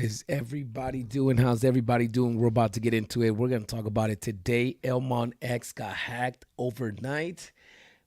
is everybody doing? How's everybody doing? We're about to get into it. We're going to talk about it today. ElmonX got hacked overnight.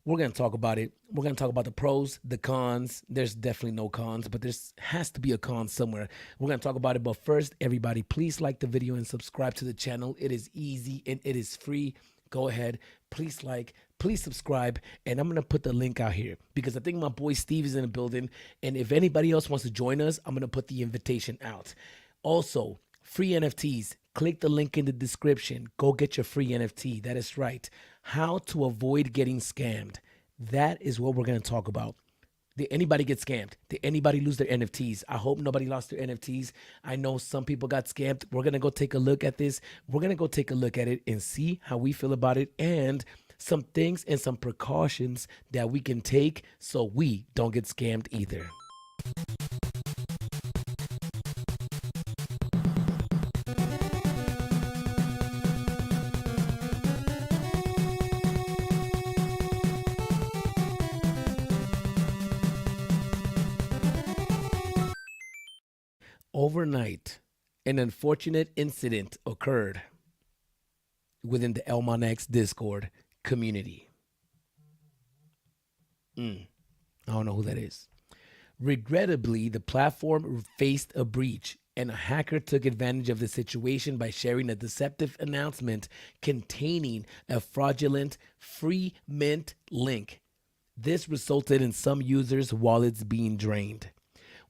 We're going to talk about it. We're going to talk about the pros, the cons. There's definitely no cons, but there's has to be a con somewhere. We're going to talk about it. But first, everybody, please like the video and subscribe to the channel. It is easy and it is free. Go ahead. Please like, please subscribe. And I'm going to put the link out here because I think my boy Steve is in the building. And if anybody else wants to join us, I'm going to put the invitation out. Also, free NFTs. Click the link in the description. Go get your free NFT. That is right. How to avoid getting scammed. That is what we're going to talk about. Did anybody get scammed? Did anybody lose their NFTs? I hope nobody lost their NFTs. I know some people got scammed. We're going to go take a look at this. We're going to go take a look at it and see how we feel about it and some things and some precautions that we can take so we don't get scammed either. Overnight, an unfortunate incident occurred within the ElmonX Discord community. I don't know who that is. Regrettably, the platform faced a breach, and a hacker took advantage of the situation by sharing a deceptive announcement containing a fraudulent free mint link. This resulted in some users' wallets being drained.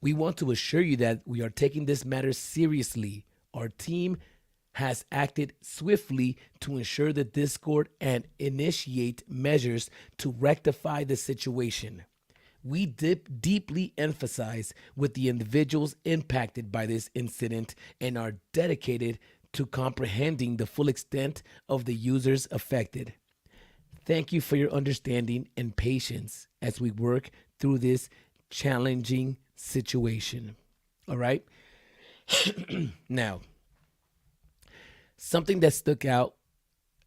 We want to assure you that we are taking this matter seriously. Our team has acted swiftly to ensure the Discord and initiate measures to rectify the situation. We deeply emphasize with the individuals impacted by this incident and are dedicated to comprehending the full extent of the users affected. Thank you for your understanding and patience as we work through this challenging situation. All right. Now, something that stuck out.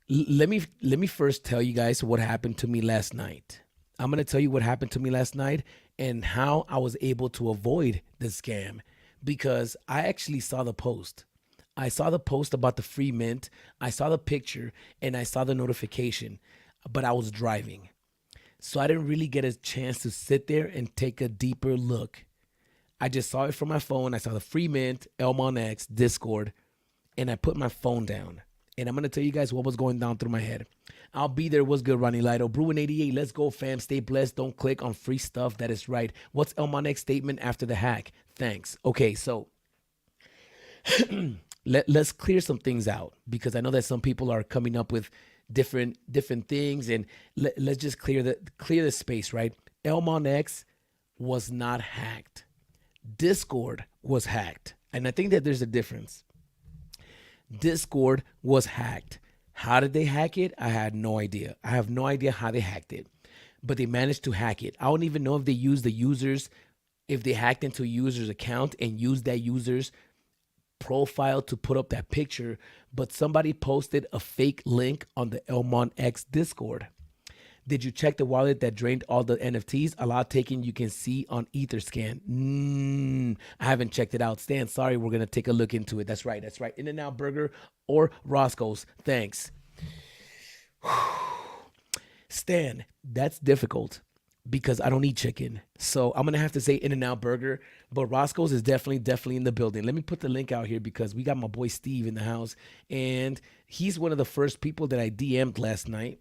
Let me first tell you guys what happened to me last night. I'm going to tell you what happened to me last night and how I was able to avoid the scam because I actually saw the post. I saw the post about the free mint. I saw the picture and I saw the notification, but I was driving. So I didn't really get a chance to sit there and take a deeper look. I just saw it from my phone. I saw the free mint, ElmonX, Discord, and I put my phone down. And I'm going to tell you guys what was going down through my head. I'll be there. What's good, Ronnie Lido? Bruin 88. Let's go, fam. Stay blessed. Don't click on free stuff. That is right. What's ElmonX statement after the hack? Thanks. Okay, so let's clear some things out because I know that some people are coming up with different things, and let's just clear the space, right? ElmonX was not hacked. Discord was hacked, and I think that there's a difference. Discord was hacked. How did they hack it? I had no idea. I have no idea how they hacked it, but they managed to hack it. I don't even know if they used the users, if they hacked into a user's account and used that user's profile to put up that picture, but somebody posted a fake link on the ElmonX Discord. Did you check the wallet that drained all the NFTs? A lot taken you can see on Etherscan. I haven't checked it out. Stan, sorry, we're going to take a look into it. That's right. That's right. In-N-Out Burger or Roscoe's. Thanks. Stan, that's difficult because I don't eat chicken. So I'm going to have to say In-N-Out Burger, but Roscoe's is definitely in the building. Let me put the link out here because we got my boy Steve in the house, and he's one of the first people that I DM'd last night.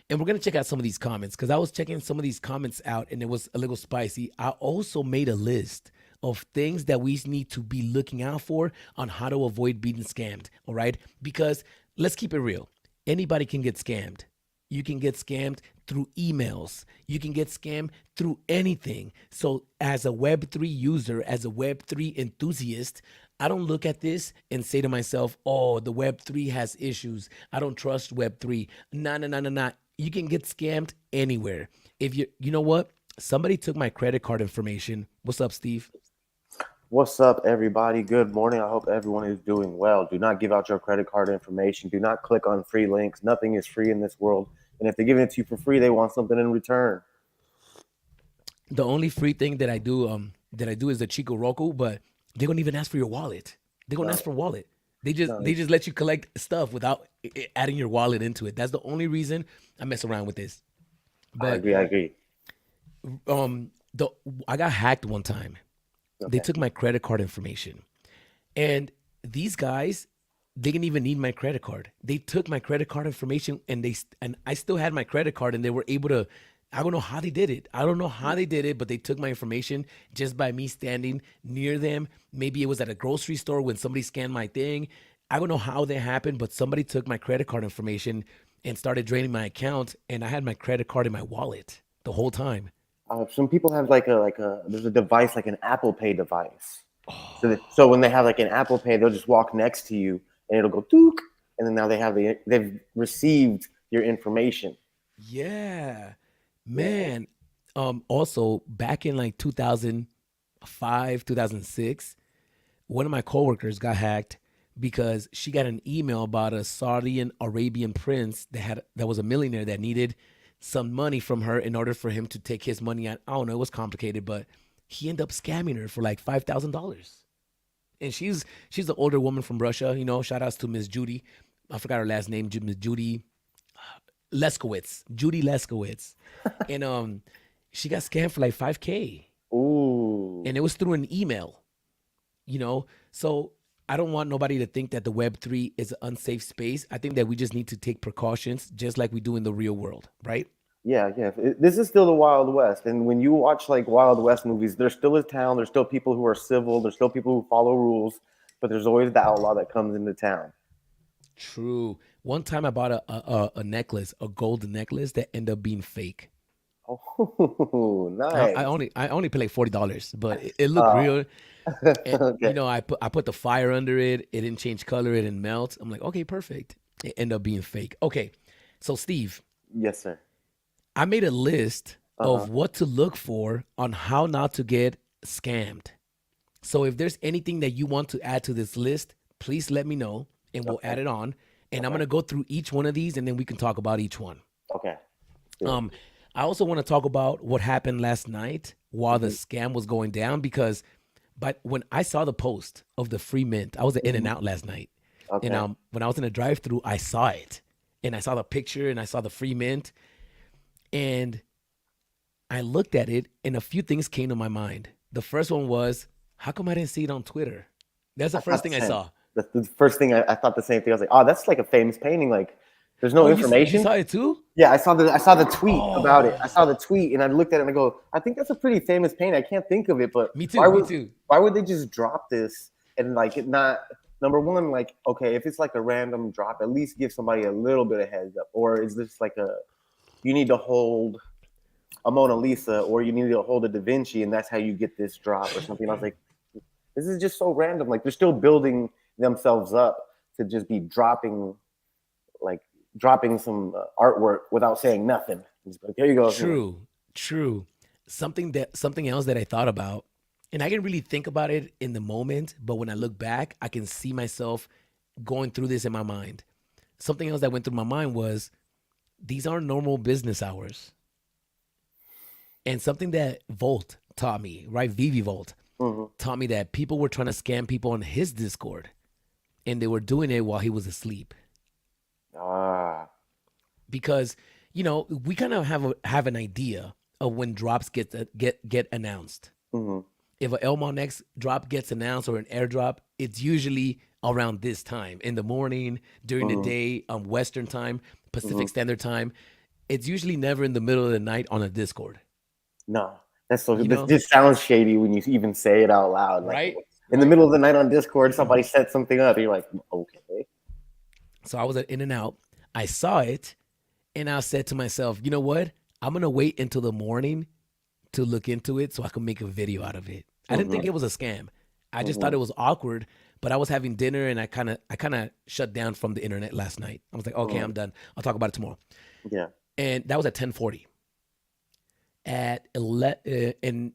And we're going to check out some of these comments because I was checking some of these comments out and it was a little spicy. I also made a list of things that we need to be looking out for on how to avoid being scammed. All right. Because let's keep it real. Anybody can get scammed. You can get scammed through emails. You can get scammed through anything. So as a Web3 user, as a Web3 enthusiast, I don't look at this and say to myself, oh, the Web3 has issues. I don't trust Web3. No. You can get scammed anywhere. If you know what? Somebody took my credit card information. What's up, Steve? What's up, everybody? Good morning. I hope everyone is doing well. Do not give out your credit card information. Do not click on free links. Nothing is free in this world. And if they're giving it to you for free, they want something in return. The only free thing that I do is the Chiko Roku, but They don't even ask for your wallet. They don't ask No, for wallet. They just let you collect stuff without adding your wallet into it. That's the only reason I mess around with this. I But agree. I agree. the I got hacked one time. They Okay. took my credit card information. And these guys, they didn't even need my credit card. They took my credit card information and I still had my credit card and they were able to. I don't know how they did it. I don't know how they did it, but they took my information just by me standing near them. Maybe it was at a grocery store when somebody scanned my thing. I don't know how that happened, but somebody took my credit card information and started draining my account, and I had my credit card in my wallet the whole time. Some people have like a there's a device like an Apple Pay device. So when they have like an Apple Pay, they'll just walk next to you and it'll go dook, and then now they've received your information. Yeah, Yeah. man. Also, back in like 2005, 2006, one of my coworkers got hacked because she got an email about a Saudi Arabian prince that was a millionaire that needed some money from her in order for him to take his money out. I don't know, it was complicated, but he ended up scamming her for like $5,000. And she's the older woman from Russia. Shout outs to Miss Judy. I forgot her last name, Miss Judy Leskowitz, Judy Leskowitz, and she got scammed for like 5K, Ooh. and it was through an email. So I don't want nobody to think that the Web3 is an unsafe space. I think that we just need to take precautions, just like we do in the real world, right? Yeah, yeah. This is still the Wild West, and when you watch like Wild West movies, there's still a town. There's still people who are civil. There's still people who follow rules, but there's always the outlaw that comes into town. True. One time I bought a necklace, a gold necklace that ended up being fake. Oh, I, I nice. only I only paid like $40, but it looked Uh, real. And okay. I put the fire under it. It didn't change color. It didn't melt. I'm like, okay, perfect. It ended up being fake. Okay, so Steve, Yes, sir. I made a list Uh-huh. of what to look for on how not to get scammed. So if there's anything that you want to add to this list, please let me know and we'll Okay. add it on. And I'm Okay. gonna go through each one of these and then we can talk about each one. Okay. Let's do it. Um, I also want to talk about what happened last night while the Hmm. scam was going down because, but when I saw the post of the free mint, I was at In and Hmm. Out last night, and Okay. when I was in a drive-through, I saw it, and I saw the picture, and I saw the free mint, and I looked at it, and a few things came to my mind. The first one was, how come I didn't see it on Twitter? That's the I first thought the thing I same. saw. The first thing I thought the same thing. I was like, oh, that's like a famous painting. Like, there's no Oh, you information. saw it too? Yeah, I saw the tweet about it. I saw the Oh, tweet and I looked at it and I go, I think that's a pretty famous painting. I can't think of it, but me why too, me would too. why would they just drop this and like it not number one, like, okay, if it's like a random drop, at least give somebody a little bit of heads up. Or is this like a you need to hold a Mona Lisa or you need to hold a Da Vinci and that's how you get this drop or something. I was like, this is just so random. Like they're still building themselves up to just be like dropping some artwork without saying nothing. Just like, here you go. True, true. Something else that I thought about, and I didn't really think about it in the moment, but when I look back, I can see myself going through this in my mind. Something else that went through my mind was these aren't normal business hours. And something that Volt taught me, right? Vivi Volt Mhm. taught me that people were trying to scam people on his Discord and they were doing it while he was asleep. Ah, Because, we kind of have an idea of when drops get announced. mhm, If an ElmonX drop gets announced or an airdrop, it's usually around this time in the morning, during the mhm, day, Western time, mhm. Pacific Standard Time. It's usually never in the middle of the night on a Discord, No, that's so. you This know? just sounds shady when you even say it out loud. Like Right? in the Right? middle of the night on Discord, somebody set something up. You're like, okay. So I was at In and Out. I saw it and I said to myself, you know what? I'm going to wait until the morning to look into it so I can make a video out of it. I didn't think Mhm, it was a scam. I just thought mhm, it was awkward, but I was having dinner and I kind of shut down from the internet last night. I was like, okay, mhm. I'm done. I'll talk about it tomorrow. Yeah. And that was at 10:40. At 11 and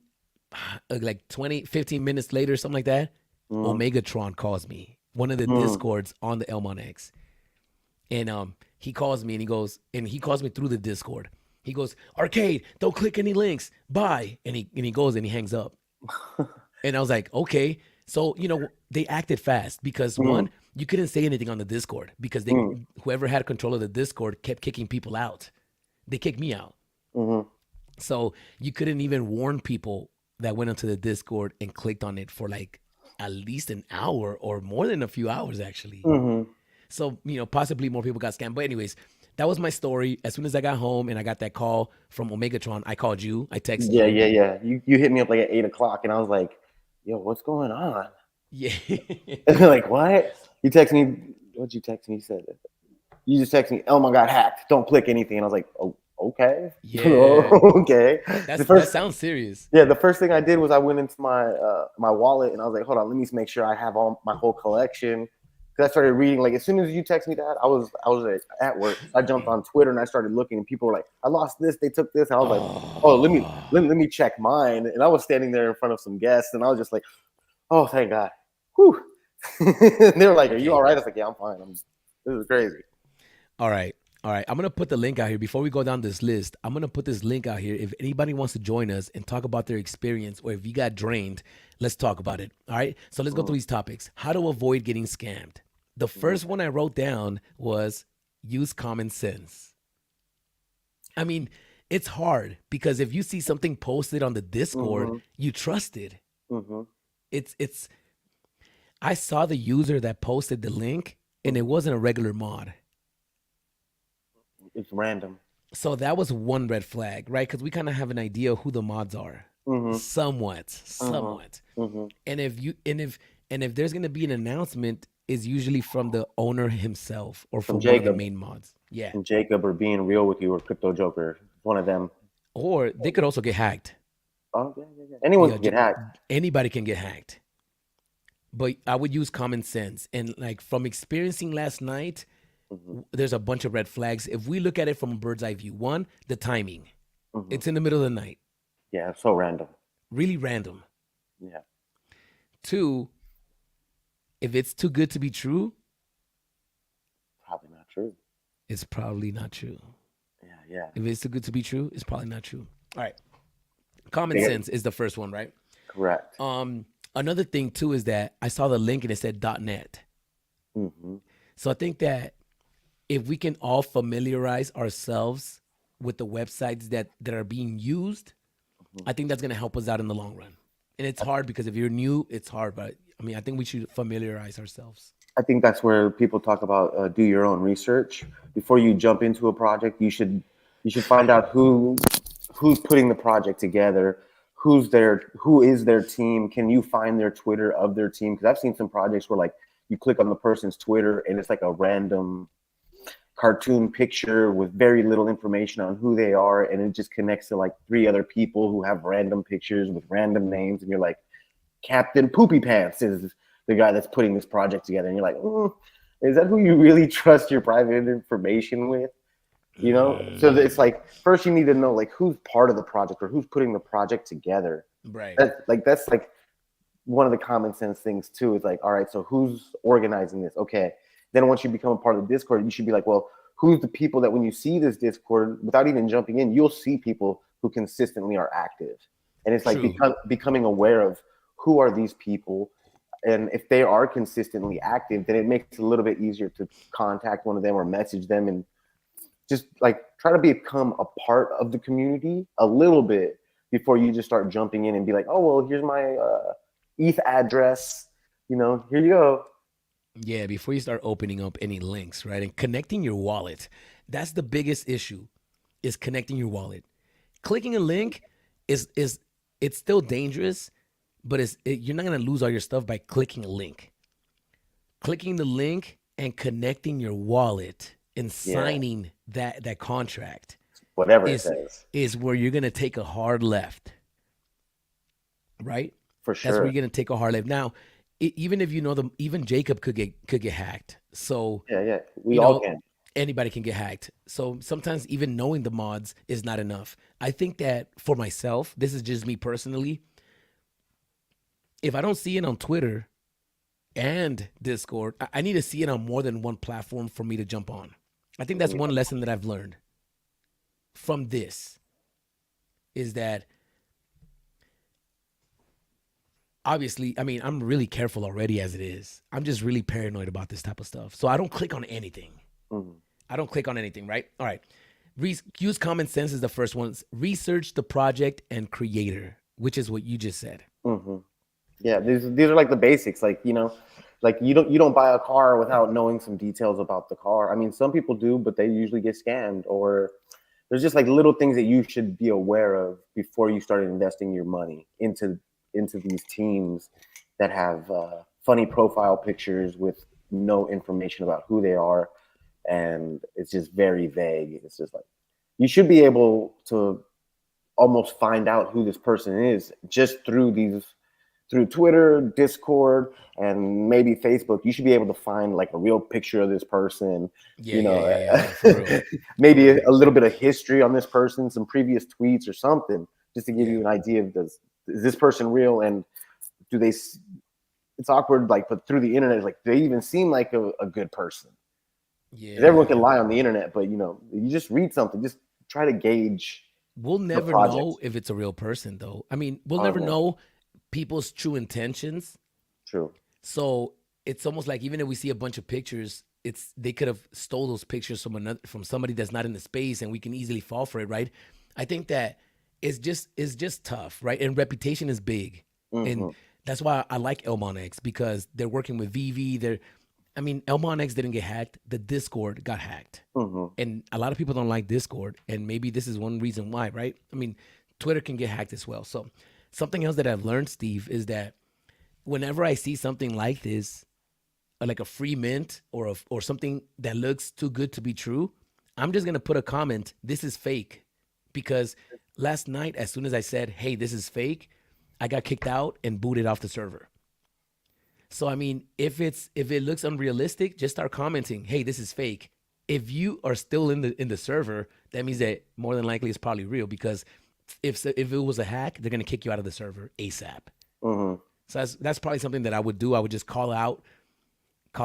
like 20, 15 minutes later, something like that, Mhm, Omegatron calls me, one of the mhm, discords on the ElmonX. And he calls me and he calls me through the Discord. He goes, Arcade, don't click any links. Bye. And he goes and he hangs up. And I was like, okay. So, they acted fast because Mm, one, you couldn't say anything on the Discord because mm, whoever had control of the Discord kept kicking people out. They kicked me out. mm-hmm, So you couldn't even warn people that went onto the Discord and clicked on it for like at least an hour or more than a few hours actually. mm-hmm. So, possibly more people got scammed. But anyways, that was my story. As soon as I got home and I got that call from Omegatron, I called you. I texted Yeah, you. yeah, yeah. You hit me up like at 8 o'clock, and I was like, "Yo, what's going on?" Yeah. Like, what? You text me. What'd you text me? You said you just text me. Elmo got hacked. Don't click anything. And I was like, "Oh, okay, Yeah. okay." That's The that first, sounds serious. yeah, the first thing I did was I went into my wallet, and I was like, "Hold on, let me make sure I have all my whole collection." Because I started reading, like, as soon as you text me that, I was at work. I jumped on Twitter and I started looking, and people were like, "I lost this. They took this." And I was like, "Oh, Oh, let me check mine." And I was standing there in front of some guests, and I was just like, "Oh, thank God." Whew. And they were like, "Are you all okay. right?" I was like, "Yeah, I'm fine. This is crazy." All right. All right. I'm going to put the link out here before we go down this list. I'm going to put this link out here. If anybody wants to join us and talk about their experience or if you got drained, let's talk about it. All right. So let's go Mm-hmm. through these topics. How to avoid getting scammed. The first one I wrote down was use common sense. I mean, it's hard because if you see something posted on the Discord, Mm-hmm. you trust it. Mm-hmm. It's I saw the user that posted the link and it Mm-hmm. wasn't a regular mod. It's random. So that was one red flag, right? Because we kind of have an idea who the mods are, Mm-hmm. somewhat, Mm-hmm. somewhat. Mm-hmm. And if there's gonna be an announcement, is usually from the owner himself or From from one of the Jacob, main mods. Yeah, from Jacob, or being real with you, or Crypto Joker. One of them. or they could also get hacked. Oh yeah, yeah, yeah. Anyone Yeah, can get hacked. anybody can get hacked. But I would use common sense and like from experiencing last night, Mm-hmm. there's a bunch of red flags. If we look at it from a bird's eye view, one, the timing. Mm-hmm. It's in the middle of the night, Yeah, it's so random. really random. Yeah, Two, if it's too good to be true, probably not true. it's probably not true. Yeah, yeah. If it's too good to be true, it's probably not true. All right. Common Yeah, sense is the first one, right? correct. Another thing too is that I saw the link and it said .net. Mm-hmm. So I think that if we can all familiarize ourselves with the websites that are being used, I think that's going to help us out in the long run. And it's hard because if you're new, it's hard. But I mean, I think we should familiarize ourselves. I think that's where people talk about do your own research before you jump into a project. You should find out who's putting the project together, who is their team. Can you find their Twitter of their team? Because I've seen some projects where like you click on the person's Twitter and it's like a random cartoon picture with very little information on who they are, and it just connects to like three other people who have random pictures with random names, and you're like, Captain Poopy Pants is the guy that's putting this project together, and you're like, is that who you really trust your private information with? You know, so it's Mm, like first you need to know like who's part of the project or who's putting the project together. right. That's like one of the common sense things too. Is like, all right, so who's organizing this? Okay, then once you become a part of the Discord, you should be like, well, who's the people that when you see this Discord, without even jumping in, you'll see people who consistently are active, and it's like True. becoming aware of who are these people, and if they are consistently active, then it makes it a little bit easier to contact one of them or message them and just like try to become a part of the community a little bit before you just start jumping in and be like, oh well, here's my ETH address, here you go. Yeah, before you start opening up any links, right? And connecting your wallet. That's the biggest issue is connecting your wallet. Clicking a link is it's still dangerous, but you're not going to lose all your stuff by clicking a link. Clicking the link and connecting your wallet and Yeah, signing that contract whatever it is says, is where you're going to take a hard left, right? for That's where sure. you're going to take a hard left. Now, even if even Jacob could get hacked. So, Yeah, yeah, we you all know, can. anybody can get hacked. So sometimes even knowing the mods is not enough. I think that for myself, this is just me personally. If I don't see it on Twitter and Discord, I need to see it on more than one platform for me to jump on. I think that's one lesson that I've learned from this is that obviously, I mean, I'm really careful already as it is. I'm just really paranoid about this type of stuff. So I don't click on anything. Mhm. I don't click on anything, right? All right. Use common sense is the first one. Research the project and creator, which is what you just said. Mhm. Yeah, these are like the basics. Like, like you don't buy a car without knowing some details about the car. I mean, some people do, but they usually get scammed. Or there's just like little things that you should be aware of before you start investing your money into these teams that have funny profile pictures with no information about who they are, and it's just very vague. It's just like you should be able to almost find out who this person is just through Twitter, Discord, and maybe Facebook. You should be able to find like a real picture of this person, Yeah, you yeah, know, yeah, yeah. No, for real. For maybe real. a little bit of history on this person, some previous tweets or something, just to give Yeah. you an idea of is this person real, and do they? It's awkward, like, but through the internet, like, do they even seem like a good person? Because everyone can Yeah. lie on the internet, but you just read something, just try to gauge We'll the never know project. if it's a real person, though. I mean, we'll Oh never no, know people's true intentions. true. So it's almost like even if we see a bunch of pictures, it's they could have stole those pictures from somebody that's not in the space, and we can easily fall for it, right? I think that it's just tough, right? And reputation is big, and Hmm. that's why I like ElmonX because they're working with VV. I mean, ElmonX didn't get hacked; the Discord got hacked, Hmm. and a lot of people don't like Discord, and maybe this is one reason why, right? I mean, Twitter can get hacked as well. So something else that I've learned, Steve, is that whenever I see something like this, like a free mint or something that looks too good to be true, I'm just gonna put a comment. This is fake, because last night, as soon as I said, "Hey, this is fake," I got kicked out and booted off the server. So I mean, if it looks unrealistic, just start commenting, "Hey, this is fake." If you are still in the server, that means that more than likely it's probably real, because if it was a hack, they're gonna kick you out of the server ASAP. Hmm. So that's probably something that I would do. I would just call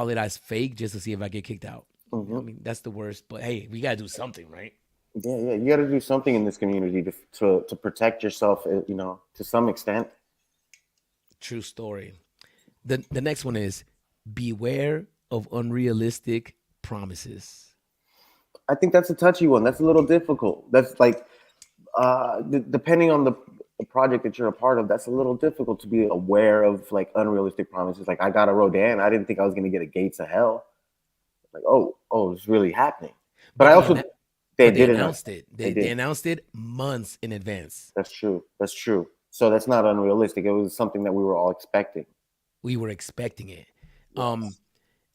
it as fake just to see if I get kicked out. I Hmm. mean, that's the worst. But hey, we gotta do something, right? Yeah, yeah. You got to do something in this community to protect yourself, to some extent. True story. The next one is beware of unrealistic promises. I think that's a touchy one. That's a little difficult. That's like, depending on the project that you're a part of, that's a little difficult to be aware of like unrealistic promises. Like, I got a Rodan. I didn't think I was going to get a Gates of Hell. Like, oh, it's really happening. But But I they also, anno- they but they didn't. announced it. They They did. announced it months in advance. That's true. That's true. So that's not unrealistic. It was something that we were all expecting. We were expecting it. Um,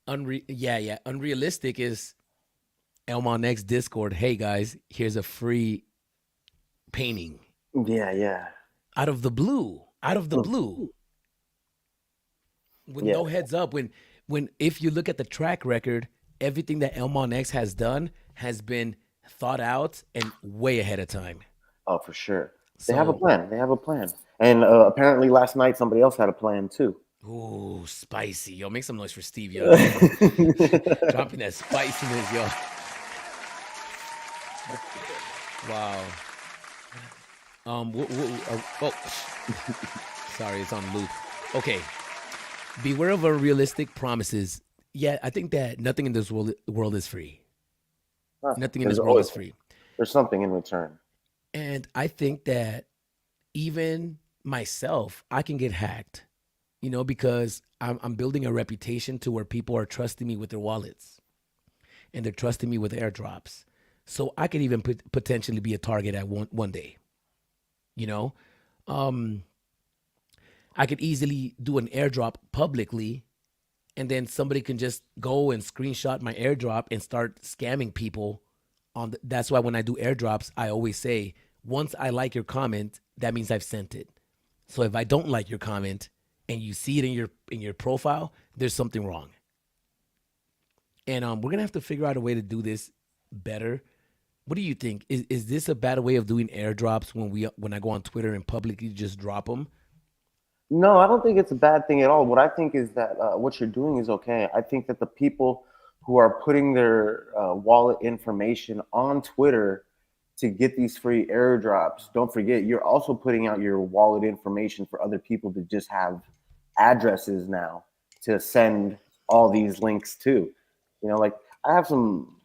Yes. yeah. Unrealistic is ElmonX Discord. Hey guys, here's a free painting Yeah, yeah. out of the blue. Out of the Mm. blue. With Yeah. no heads up. When if you look at the track record, everything that ElmonX has done has been thought out and way ahead of time. Oh, for sure. They have a So, plan. They have a plan. And apparently last night somebody else had a plan too. ooh, spicy. Yo, make some noise for Steve, yo. Dropping that spiciness, yo. Wow. Oh, sorry, it's on loop. Okay. Beware of unrealistic promises. Yeah, I think that nothing in this world is free. Nothing. Nothing in this world is free. There's something in return. And I think that even myself, I can get hacked, because I'm building a reputation to where people are trusting me with their wallets and they're trusting me with airdrops. So I could even potentially be a target at one day, you know? Um, I could easily do an airdrop publicly, and then somebody can just go and screenshot my airdrop and start scamming people. That's why when I do airdrops, I always say, once I like your comment, that means I've sent it. So if I don't like your comment and you see it in your profile, there's something wrong. And we're gonna have to figure out a way to do this better. What do you think? Is this a bad way of doing airdrops when I go on Twitter and publicly just drop them? No, I don't think it's a bad thing at all. What I think is that what you're doing is okay. I think that the people who are putting their wallet information on Twitter to get these free airdrops, don't forget you're also putting out your wallet information for other people to just have addresses now to send all these links to. You know, like I have some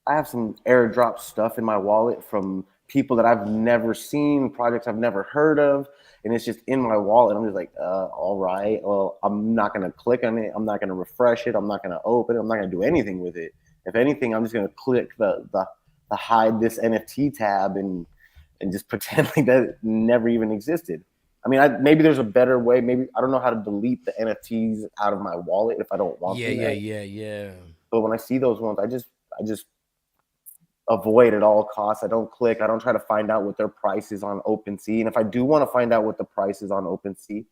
I have some airdrop stuff in my wallet from people that I've never seen, projects I've never heard of, and it's just in my wallet. I'm just like, all right. Well, I'm not gonna click on it. I'm not gonna refresh it. I'm not gonna open it. I'm not gonna do anything with it. If anything, I'm just gonna click the hide this NFT tab and just pretend like that never even existed. I mean, maybe there's a better way. Maybe I don't know how to delete the NFTs out of my wallet if I don't want Yeah, them yeah, there. yeah, yeah. But when I see those ones, I just avoid at all costs. I don't click. I don't try to find out what their price is on OpenSea. And if I do want to find out what the price is on OpenSea,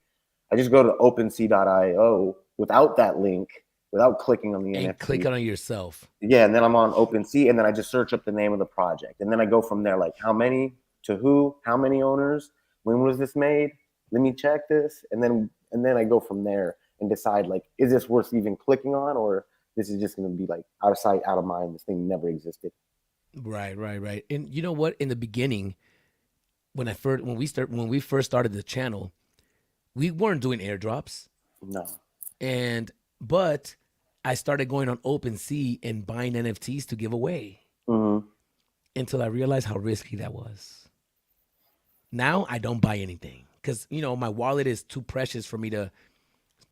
I just go to OpenSea.io without that link, without clicking on the And click NFT. on it yourself. Yeah, and then I'm on OpenSea, and then I just search up the name of the project, and then I go from there. Like how many to who, how many owners, when was this made? Let me check this, and then I go from there and decide like, is this worth even clicking on, or this is just going to be like out of sight, out of mind. This thing never existed. Right, right, right. And you know what? In the beginning, when we first started the channel, we weren't doing airdrops. No. And but I started going on OpenSea and buying NFTs to give away Mm-hmm. until I realized how risky that was. Now I don't buy anything because my wallet is too precious for me to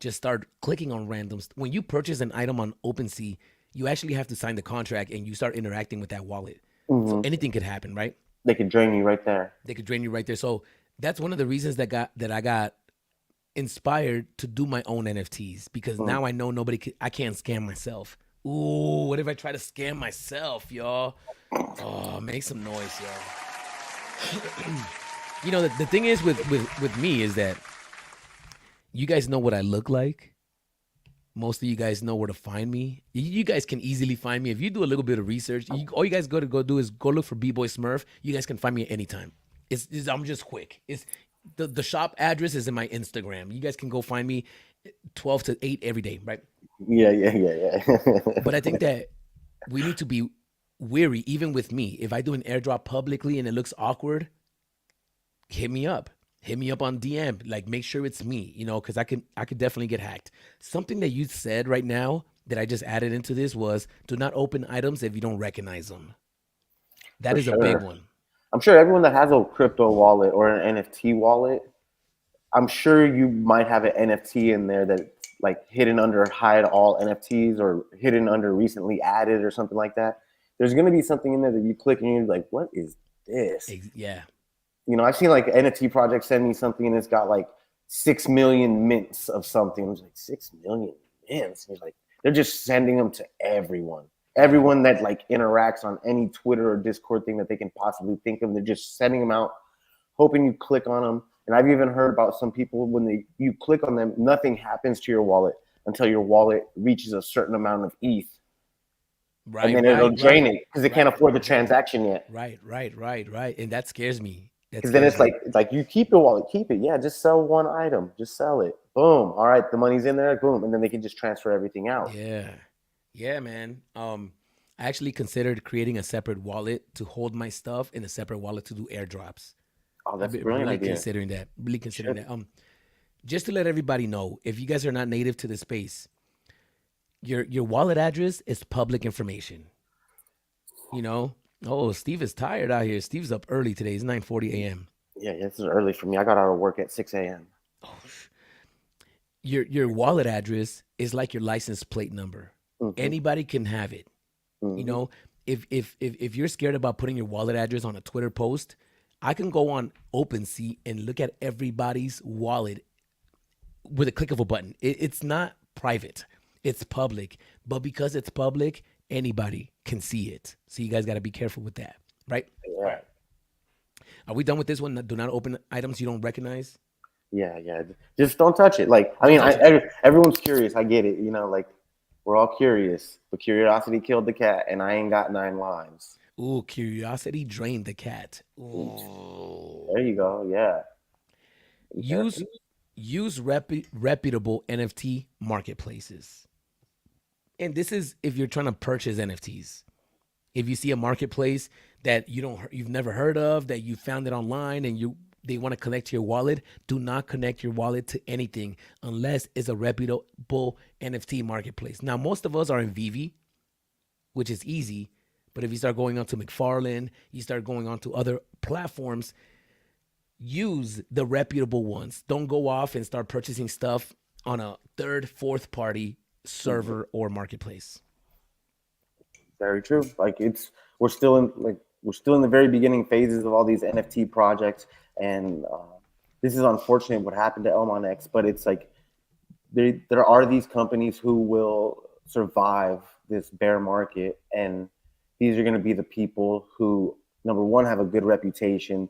just start clicking on randoms. When you purchase an item on OpenSea, you actually have to sign the contract and you start interacting with that wallet. So Mm-hmm. anything could happen, right? They could drain you right there. They could drain you right there. So that's one of the reasons that I got inspired to do my own NFTs because Mm. now I know I can't scam myself. Ooh, what if I try to scam myself, y'all? Oh, make some noise, y'all. The thing is with me is that you guys know what I look like. Most of you guys know where to find me. You guys can easily find me if you do a little bit of research. All you guys go do is go look for B-Boy Smurf. You guys can find me at any time. I'm just quick. It's the shop address is in my Instagram. You guys can go find me 12 to 8 every day, right? Yeah, yeah, yeah, But I yeah. think that we need to be weary, even with me. If I do an airdrop publicly and it looks awkward, hit me up. Hit me up on DM. Like, make sure it's me, because I could definitely get hacked. Something that you said right now that I just added into this was do not open items if you don't recognize them. That For is a big sure. one. I'm sure everyone that has a crypto wallet or an NFT wallet, I'm sure you might have an NFT in there that like hidden under hide all NFTs or hidden under recently added or something like that. There's going to be something in there that you click and you're like, what is this? Yeah. I've seen like NFT projects send me something and it's got like 6 million mints of something. I was like, 6 million mints. And you're like, they're just sending them to everyone. Yeah. Everyone that like interacts on any Twitter or Discord thing that they can possibly think of, they're just sending them out, hoping you click on them. And I've even heard about some people when you click on them, nothing happens to your wallet until your wallet reaches a certain amount of ETH, and Right, then it'll right, drain right. it because they can't Right. afford the transaction yet. Right, right, right, right. And that scares me. That Because then scares it's like me. you keep your wallet, keep it. Yeah, just sell one item, just sell it. Boom. All right, the money's in there. Boom, and then they can just transfer everything out. Yeah. Yeah, man. I actually considered creating a separate wallet to hold my stuff and a separate wallet to do airdrops. Oh, I've that's a been brilliant really idea. considering that. Really You considering should. that. Just to let everybody know, if you guys are not native to the space, your wallet address is public information. You know. Oh, Steve is tired out here. Steve's up early today. It's 9:40 a.m. Yeah, yeah, this is early for me. I got out of work at 6 a.m. Oh, your wallet address is like your license plate number. Mm-hmm, Anybody can have it. You mm-hmm. know, if you're scared about putting your wallet address on a Twitter post, I can go on OpenSea and look at everybody's wallet with a click of a button. It's not private, it's public. But because it's public, anybody can see it. So you guys got to be careful with that, right? All Yeah, right. Are we done with this one? Do not open items you don't recognize. yeah, yeah. Just don't touch it. Like, I Don't mean, touch it. everyone's curious. I get it. Like we're all curious, but curiosity killed the cat, and I ain't got 9 lives. Ooh, curiosity drained the cat. There Ooh. you go. Yeah. Be Use careful. use reputable NFT marketplaces. And this is if you're trying to purchase NFTs. If you see a marketplace that you've never heard of, that you found it online and they want to connect to your wallet, do not connect your wallet to anything unless it's a reputable NFT marketplace. Now, most of us are in Vivi, which is easy, but if you start going on to McFarlane, you start going on to other platforms, use the reputable ones. Don't go off and start purchasing stuff on a third, fourth party Mhm. server or marketplace. Very true. Like we're still in we're still in the very beginning phases of all these NFT projects, and this is unfortunate what happened to ElmonX. But it's like there are these companies who will survive this bear market, and these are going to be the people who, number one, have a good reputation,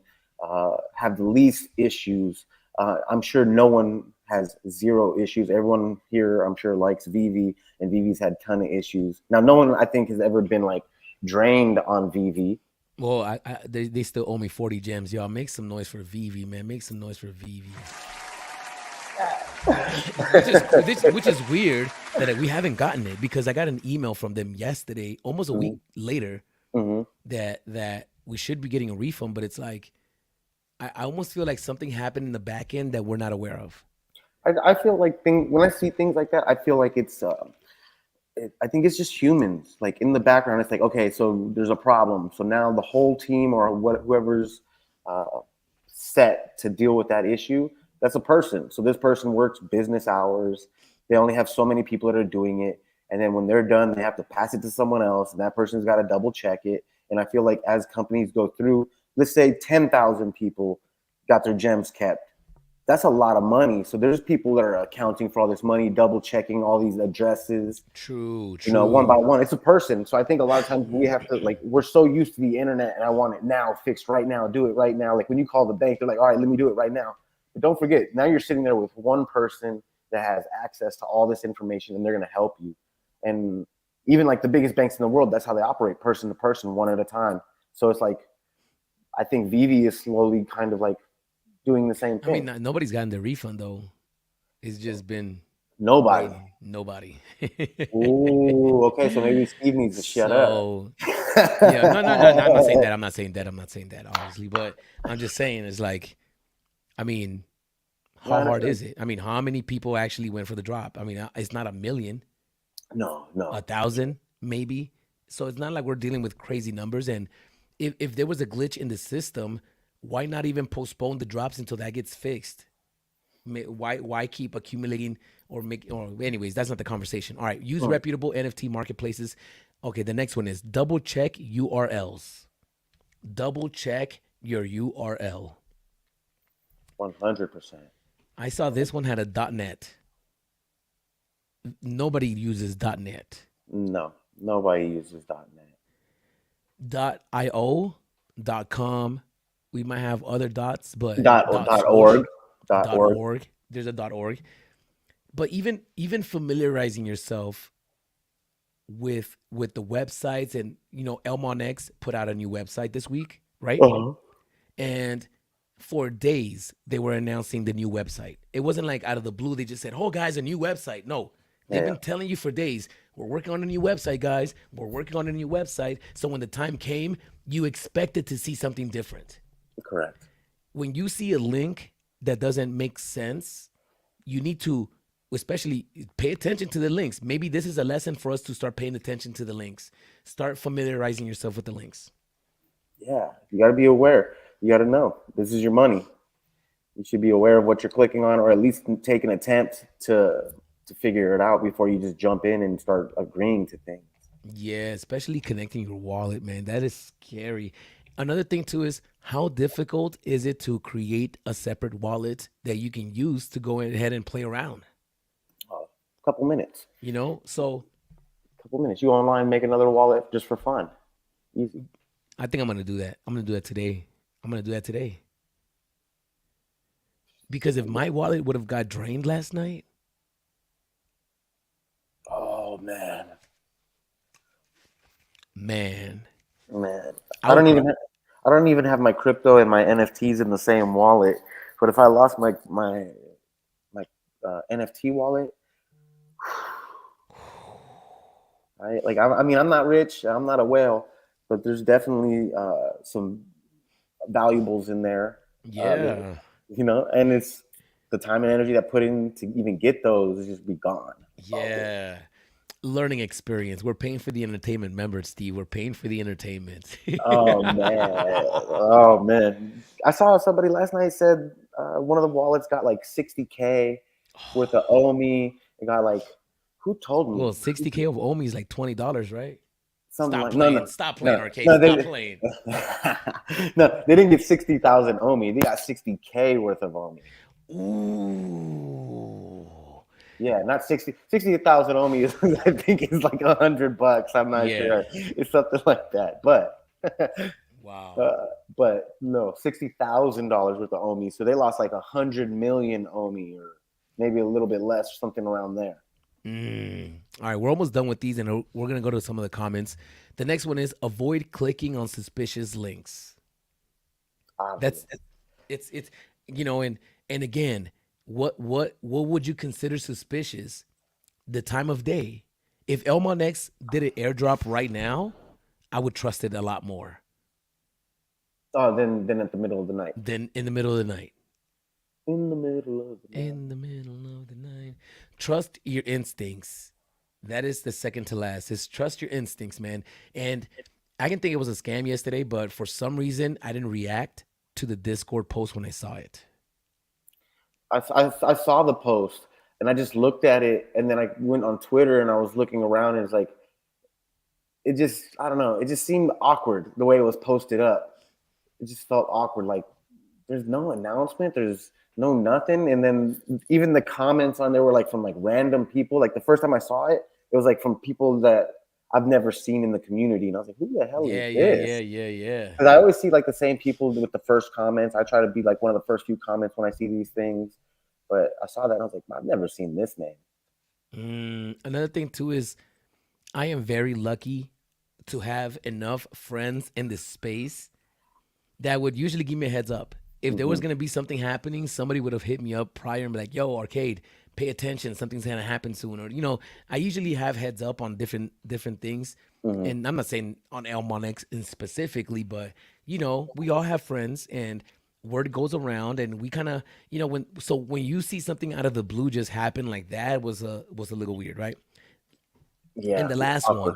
have the least issues. I'm sure no one has zero issues. Everyone here, I'm sure, likes Vivi, and Vivi's had a ton of issues. Now, no one I think has ever been like drained on Vivi. Well, they still owe me 40 gems. Y'all make some noise for Vivi, man. Make some noise for Vivi. Which is weird that we haven't gotten it because I got an email from them yesterday, almost a week later, Mm-hmm. that we should be getting a refund, but it's like I almost feel like something happened in the back end that we're not aware of. I feel like when I see things like that, I feel like I think it's just humans. Like in the background, it's like, okay, so there's a problem. So now the whole team or whoever's uh, set to deal with that issue, that's a person. So this person works business hours. They only have so many people that are doing it. And then when they're done, they have to pass it to someone else. And that person's got to double check it. And I feel like as companies go through, let's say 10,000 people got their gems kept, that's a lot of money. So there's people that are accounting for all this money, double checking all these addresses, True, one by true. one. It's a person. So I think a lot of times we have to, like, we're so used to the internet and I want it now, fixed right now, do it right now. Like when you call the bank, they're like, all right, let me do it right now. But don't forget, now you're sitting there with one person that has access to all this information and they're going to help you. And even like the biggest banks in the world, that's how they operate, person to person, one at a time. So it's like, I think Vivi is slowly kind of like doing the same I mean, thing. nobody's gotten the refund though. It's just been Nobody. waiting. Nobody. Ooh, okay. So maybe Steve needs to shut up. So yeah, no. I'm not saying that. I'm not saying that. I'm not saying that. Obviously, but I'm just saying it's like, I mean, how No, hard is it? I mean, how many people actually went for the drop? I mean, it's not a million, no, no. 1,000 maybe. So it's not like we're dealing with crazy numbers. And if there was a glitch in the system, why not even postpone the drops until that gets fixed? Why keep accumulating or make or anyways, that's not the conversation. All right, use Mm, reputable NFT marketplaces. Okay, the next one is double check URLs. Double check your URL. 100%. I saw this one had a .net. Nobody uses .net. No, nobody uses .net. .io, .com. We might have other dots, but Dot .swoosh, org. Dot org. .org. There's a .org. But even familiarizing yourself with the websites, and ElmonX put out a new website this week, right? Uh-huh. And for days they were announcing the new website. It wasn't like out of the blue they just said, "Oh guys, a new website." No, they've Yeah, been telling you for days, "We're working on a new website, guys. We're working on a new website." So when the time came, you expected to see something different. correct. When you see a link that doesn't make sense, you need to especially pay attention to the links. Maybe this is a lesson for us to start paying attention to the links. Start familiarizing yourself with the links. Yeah, you got to be aware. You got to know this is your money. You should be aware of what you're clicking on, or at least take an attempt to figure it out before you just jump in and start agreeing to things. Yeah, especially connecting your wallet, man. That is scary. Another thing too is how difficult is it to create a separate wallet that you can use to go ahead and play around? Couple minutes. So Couple minutes. You online, make another wallet just for fun. Easy. I think I'm gonna do that. I'm gonna do that today. I'm gonna do that today because if my wallet would have got drained last night, Oh man, man, man. I I would don't cry. even I don't even have my crypto and my NFTs in the same wallet. But if I lost my NFT wallet, I mean I'm not rich. I'm not a whale, but there's definitely some valuables in there. There's, Yeah. and it's the time and energy that put in to even get those is just be gone. Probably. Yeah. Learning experience. We're paying for the entertainment. Remember, Steve, we're paying for the entertainment. Oh man, oh man! I saw somebody last night said one of the wallets got like 60K worth of OMI. It got like who told me Well, 60K of Omi is like $20, right? something Stop like no playing. no Stop playing, no arcade. no Stop they playing. no they didn't get 60,000 OMI. They got 60K worth of OMI. Ooh. Yeah, not 60,000 OMI is I think is like $100. I'm not Yeah. sure. It's something like that, but. Wow. Uh, but no, $60,000 worth of OMI. So they lost like 100 million OMI, or maybe a little bit less, something around there. All right, we're almost done with these, and we're gonna go to some of the comments. The next one is avoid clicking on suspicious links. Obvious. That's it's and again, what would you consider suspicious? The time of day. If ElmonX did an airdrop right now, I would trust it a lot more Oh, then at the middle of the night. than in the middle of the night. In the middle of the night. In the middle of the night. Trust your instincts. That is the second to last. Is trust your instincts, man. And I can think it was a scam yesterday, but for some reason I didn't react to the Discord post when I saw it. I saw the post and I just looked at it, and then I went on Twitter and I was looking around, and it's like it just I don't know. It just seemed awkward the way it was posted up. It just felt awkward. Like there's no announcement, there's no nothing, and then even the comments on there were like from like random people. Like the first time I saw it, it was like from people that I've never seen in the community, and I was like, who the hell is Yeah, yeah, yeah, this? yeah, yeah. Because I always see like the same people with the first comments. I try to be like one of the first few comments when I see these things, but I saw that and I was like, I've never seen this name. Another thing too is I am very lucky to have enough friends in this space that would usually give me a heads up. If there was Hmm. gonna be something happening, somebody would have hit me up prior and be like, "Yo, arcade, pay attention. Something's gonna happen soon." Or I usually have heads up on different things, Hmm. and I'm not saying on ElmonX in specifically, but we all have friends, and word goes around, and we kind of when you see something out of the blue just happen like that was a little weird, right? And Yeah, the it's last awkward.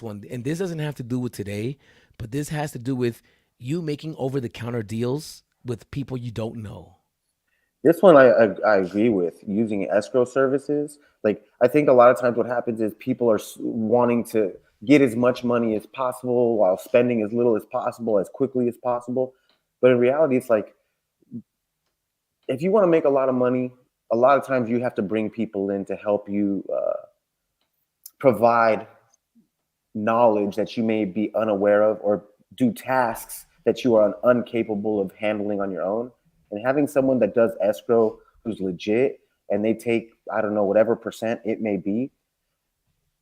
one, and this doesn't have to do with today, but this has to do with you making over the counter deals with people you don't know. This one I agree with using escrow services. Like I think a lot of times what happens is people are wanting to get as much money as possible while spending as little as possible as quickly as possible. But in reality, it's like if you want to make a lot of money, a lot of times you have to bring people in to help you provide knowledge that you may be unaware of, or do tasks that you are incapable of handling on your own. And having someone that does escrow who's legit, and they take, I don't know, whatever percent it may be,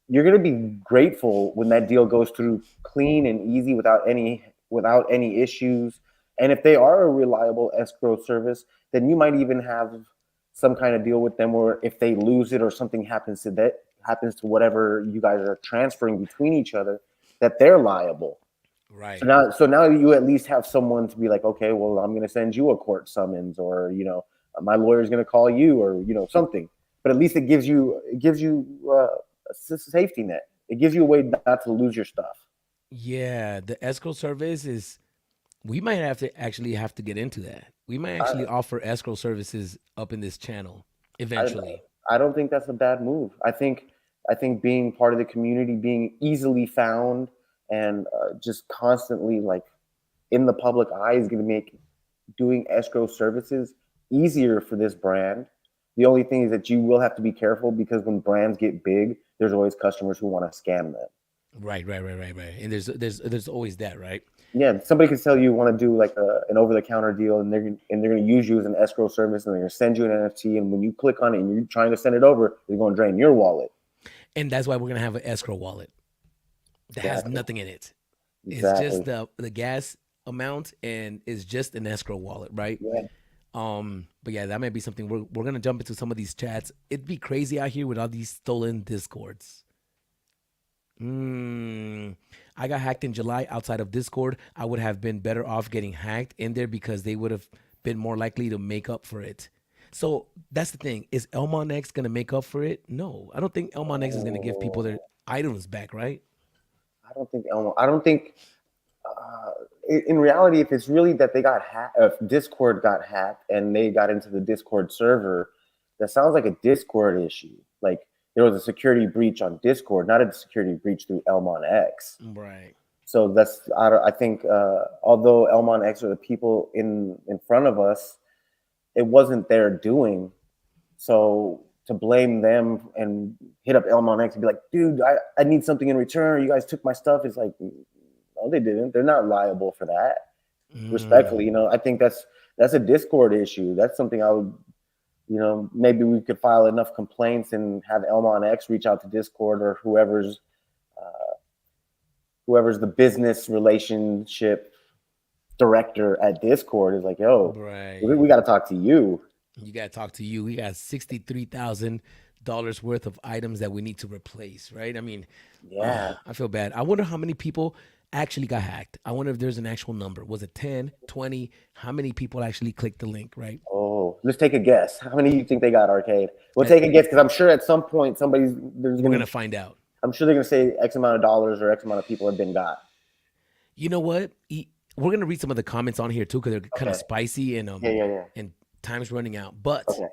you're going to be grateful when that deal goes through clean and easy without any issues. And if they are a reliable escrow service, then you might even have some kind of deal with them where if they lose it or something happens to whatever you guys are transferring between each other, that they're liable. So Right. now you at least have someone to be like, okay, well, I'm going to send you a court summons, or my lawyer's going to call you, or something. But at least it gives you a safety net. It gives you a way not to lose your stuff. Yeah, the escrow service is we might have to get into that. We might I, actually offer escrow services up in this channel I eventually. I don't think that's a bad move. I think being part of the community, being easily found, and just constantly like in the public eye is going to make doing escrow services easier for this brand. The only thing is that you will have to be careful, because when brands get big, there's always customers who want to scam them. Right, right, right, right, right. And there's always that, right? Yeah, somebody can tell you want to do like an over-the-counter deal, and they're going to use you as an escrow service, and they're going to send you an NFT, and when you click on it and you're trying to send it over, they're going to drain your wallet. And that's why we're gonna have an escrow wallet that has Exactly. nothing in it. It's just Exactly. the gas amount, and it's just an escrow wallet, right? Yeah. But yeah, that might be something we're gonna jump into some of these chats. It'd be crazy out here with all these stolen discords. Mm, I got hacked in July outside of Discord. I would have been better off getting hacked in there because they would have been more likely to make up for it. So that's the thing. Is ElmonX going to make up for it? No, I don't think ElmonX is going to give people their Oh, items back, right? I don't think in reality, if it's really that they got hacked, if Discord got hacked and they got into the Discord server, that sounds like a Discord issue. Like there was a security breach on Discord, not a security breach through ElmonX. Right. So I think although ElmonX are the people in front of us, it wasn't their doing. So to blame them and hit up ElmonX and be like, dude, I need something in return. You guys took my stuff. It's like, no, they didn't. They're not liable for that. Respectfully, Mm, I think that's a Discord issue. That's something I would, maybe we could file enough complaints and have ElmonX reach out to Discord or whoever's the business relationship director at Discord is like, yo, right. we got to talk to you. You got to talk to you. We got $63,000 worth of items that we need to replace, right? I mean, Yeah. I feel bad. I wonder how many people actually got hacked. I wonder if there's an actual number. Was it 10, 20? How many people actually clicked the link, right? Oh, let's take a guess. How many do you think they got, Arcade? We'll Uh, take a guess because I'm sure at some point we're going to find out. I'm sure they're gonna say X amount of dollars or X amount of people have been got. You know what? We're going to read some of the comments on here too because they're kind of Okay. spicy Yeah, yeah, yeah. and time's running out. But Okay.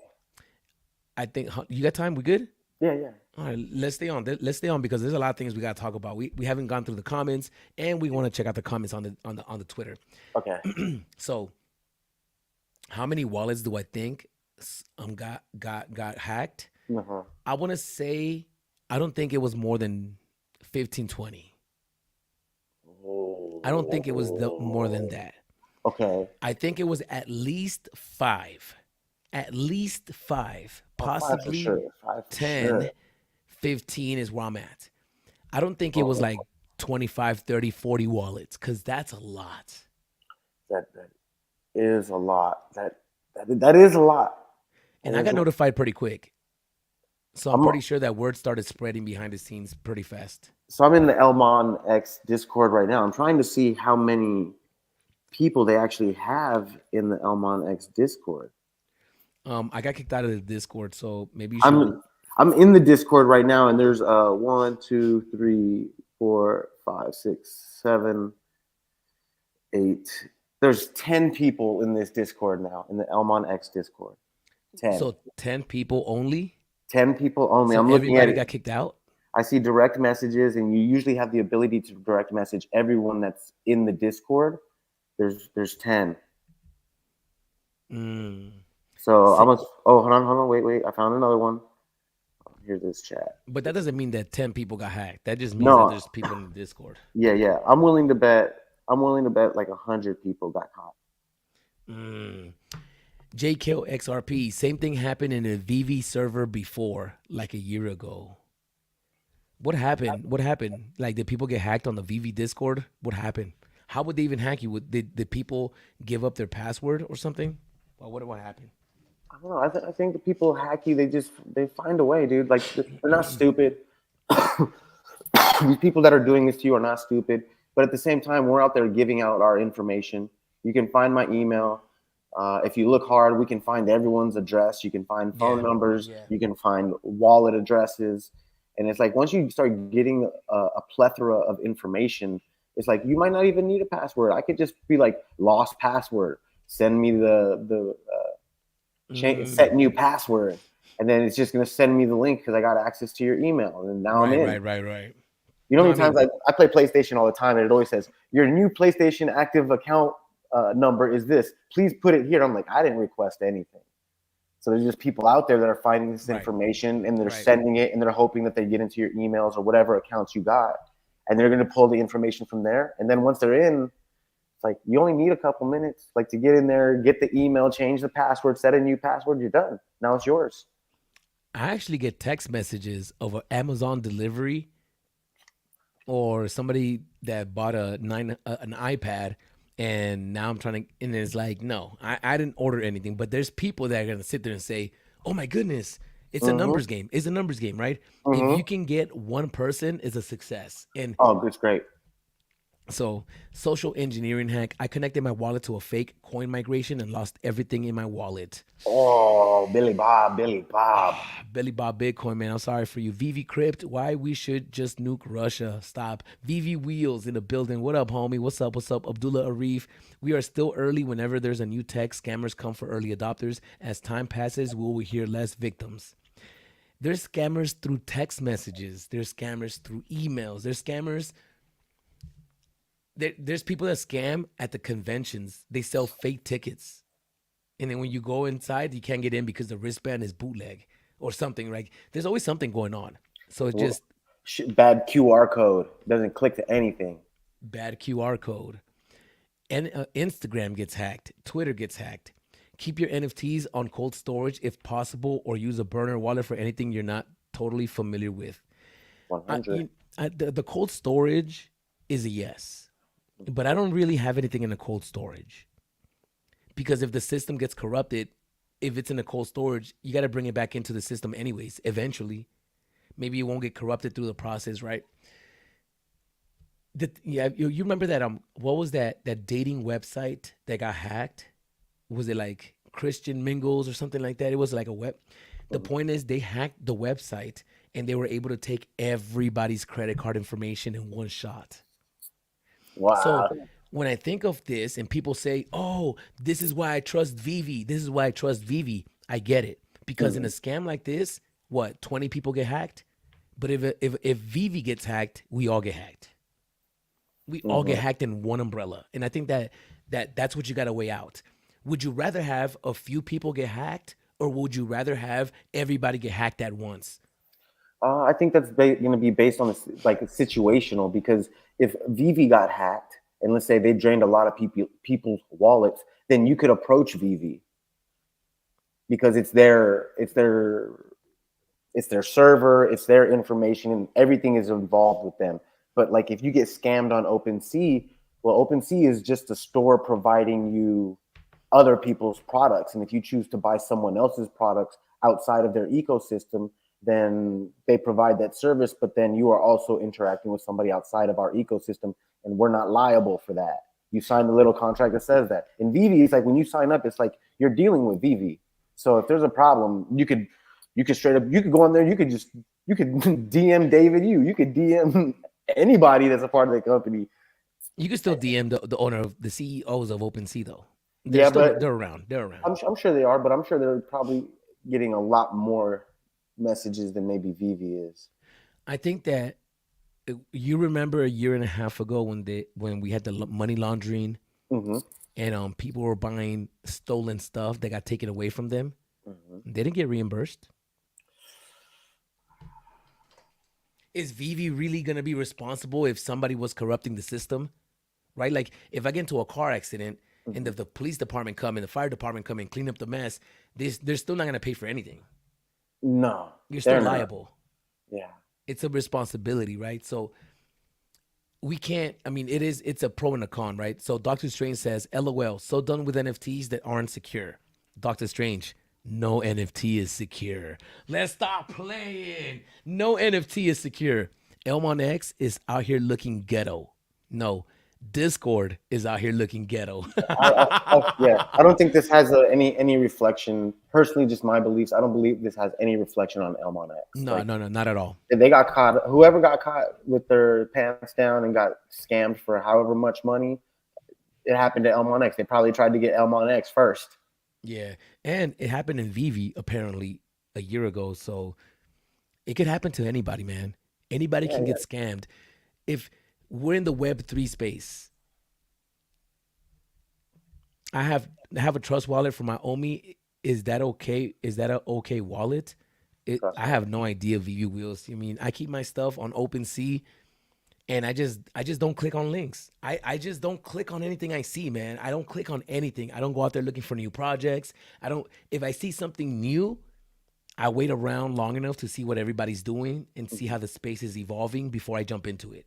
I think you got time. We good? Yeah, yeah. All right, let's stay on. Let's stay on because there's a lot of things we got to talk about. We haven't gone through the comments, and we want to check out the comments on the Twitter. Okay. So, how many wallets do I think got hacked? Uh-huh. I want to say I don't think it was more than 15, 20. I don't think it was more than Oh. that. Okay. I think it was at least five. At least five, Oh, five for possibly sure. Five for 10, sure. 15 is where I'm at. I don't think it was Oh, like 25, 30, 40 wallets because that's a lot. that is a lot. That is a lot. And And I there's got notified pretty quick. So I'm I'm pretty sure that word started spreading behind the scenes pretty fast. so I'm in the ElmonX Discord right now. I'm trying to see how many people they actually have in the ElmonX Discord. I got kicked out of the Discord, so maybe you should. I'm I'm in the Discord right now, and there's 1, 2, 3, 4, 5, 6, 7, 8. There's 10 people in this Discord now in the ElmonX Discord. 10. So 10 people only. 10 people only. So I'm looking at everybody it. got kicked out. I see direct messages, and you usually have the ability to direct message everyone that's in the Discord. There's 10. Mm. So Say, hold on, wait. I found another one. Here's this chat. but that doesn't mean that 10 people got hacked. That just means that No, there's people in the Discord. yeah. I'm willing to bet like 100 people got caught. Mm. JKO XRP, same thing happened in a VV server before, like a year ago. What happened? What happened? Like, did people get hacked on the VV Discord? What happened? How would they even hack you? Did people give up their password or something? Or what happened? I don't know. I think the people hack you. They find a way, dude. Like they're not stupid. These people that are doing this to you are not stupid. But at the same time, we're out there giving out our information. You can find my email. If you look hard, we can find everyone's address. You can find phone Yeah, numbers. yeah. You can find wallet addresses. And it's like once you start getting a plethora of information, it's like you might not even need a password. I could just be like lost password. Send me the Mm. set new password, and then it's just gonna send me the link because I got access to your email, and now I'm Right, in. right, right, right. You know No, how I many times mean, I play PlayStation all the time, and it always says your new PlayStation active account number is this. Please put it here. I'm like, I didn't request anything. So there's just people out there that are finding this right, information and they're right. sending it and they're hoping that they get into your emails or whatever accounts you got, and they're gonna pull the information from there. And then once they're in, it's like you only need a couple minutes, like to get in there, get the email, change the password, set a new password. You're done. Now it's yours. I actually get text messages of an Amazon delivery or somebody that bought an iPad and now I'm trying to and it's like no I didn't order anything but there's people that are gonna sit there and say oh my goodness It's a Mm-hmm. numbers game. It's a numbers game, right? If Mm-hmm. you can get one person, is a success. And Oh, that's great. so, social engineering hack. I connected my wallet to a fake coin migration and lost everything in my wallet. Oh, Billy Bob, Billy Bob. Billy Bob Bitcoin, man. I'm sorry for you. VV Crypt, why we should just nuke Russia. Stop. VV Wheels in the building. What up, homie? What's up? What's up? Abdullah Arif. We are still early whenever there's a new tech. Scammers come for early adopters. As time passes, we will hear less victims. There's scammers through text messages. There's scammers through emails. There's scammers. There's people that scam at the conventions. They sell fake tickets. And then when you go inside, you can't get in because the wristband is bootleg or something. Right? There's always something going on. So it's just Bad QR code doesn't click to anything. bad QR code. And Instagram gets hacked. Twitter gets hacked. Keep your NFTs on cold storage if possible, or use a burner wallet for anything you're not totally familiar with. I, 100. you, the cold storage is a yes, but I don't really have anything in a cold storage because if the system gets corrupted, if it's in a cold storage, you got to bring it back into the system anyways. Eventually, maybe it won't get corrupted through the process, right? Yeah, you remember that what was that dating website that got hacked? Was it like Christian Mingles or something like that? It was like a web. The point is they hacked the website and they were able to take everybody's credit card information in one shot. So Wow. when I think of this and people say, "Oh, this is why I trust Vivi. This is why I trust Vivi." I get it because in a Mhm. scam like this, what 20 people get hacked, but if Vivi gets hacked, we all get hacked. We all get Mhm. hacked in one umbrella, and I think that's what you got to weigh out. Would you rather have a few people get hacked, or would you rather have everybody get hacked at once? I think that's going to be based on like situational because if Vivi got hacked and let's say they drained a lot of people's wallets, then you could approach Vivi because it's their server, it's their information, and everything is involved with them. But like if you get scammed on OpenSea, well, OpenSea is just a store providing you other people's products, and if you choose to buy someone else's products outside of their ecosystem, then they provide that service. But then you are also interacting with somebody outside of our ecosystem, and we're not liable for that. You sign the little contract that says that. In Vivi, it's like when you sign up, it's like you're dealing with Vivi. So if there's a problem, you could straight up you could go on there, you could DM David you could DM anybody that's a part of the company. You can still DM the owner of the CEOs of OpenSea though. Yeah, but They're around. They're around. I'm sure they are, but I'm sure they're probably getting a lot more messages than maybe Vivi is. I think that you remember a year and a half ago when we had the money laundering Hmm. and people were buying stolen stuff that got taken away from them. Hmm. They didn't get reimbursed. Is Vivi really gonna be responsible if somebody was corrupting the system? Right? Like if I get into a car accident and Hmm. if the police department come and the fire department come and clean up the mess, they're still not gonna pay for anything. No, You're still they're not. liable. Yeah. It's a responsibility, right? So we can't. I mean, it's a pro and a con, right? So Doctor Strange says, "LOL, so done with NFTs that aren't secure." Doctor Strange, no NFT is secure. Let's stop playing. No NFT is secure. ElmonX is out here looking ghetto. No, Discord is out here looking ghetto. Yeah, I don't think this has any reflection. Personally, just my beliefs. I don't believe this has any reflection on ElmonX. No, Like no, no, not at all. they got caught. Whoever got caught with their pants down and got scammed for however much money, it happened to ElmonX. They probably tried to get ElmonX first. Yeah, and it happened in Vivi apparently a year ago. So it could happen to anybody, man. Anybody Yeah, can get yeah. scammed. If we're in the Web3 space, I have a trust wallet for my Omi. Is that okay? Is that a okay wallet? Trust I me. have no idea VV wheels. I mean, I keep my stuff on OpenSea and I just don't click on links. I just don't click on anything I see, man. I don't click on anything. I don't go out there looking for new projects. I don't if I see something new, I wait around long enough to see what everybody's doing and see how the space is evolving before I jump into it.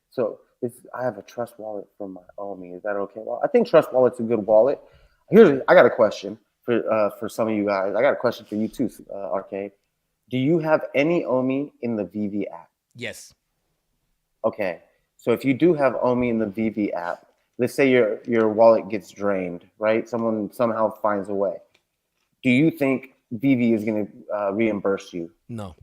So if I have a Trust wallet from my Omi, is that okay? Well, I think Trust Wallet's a good wallet. I got a question for some of you guys. I got a question for you too, Arcade. Do you have any Omi in the VV app? Yes. Okay. So if you do have Omi in the VV app, let's say your wallet gets drained, right? Someone somehow finds a way. Do you think VV is going to reimburse you? No,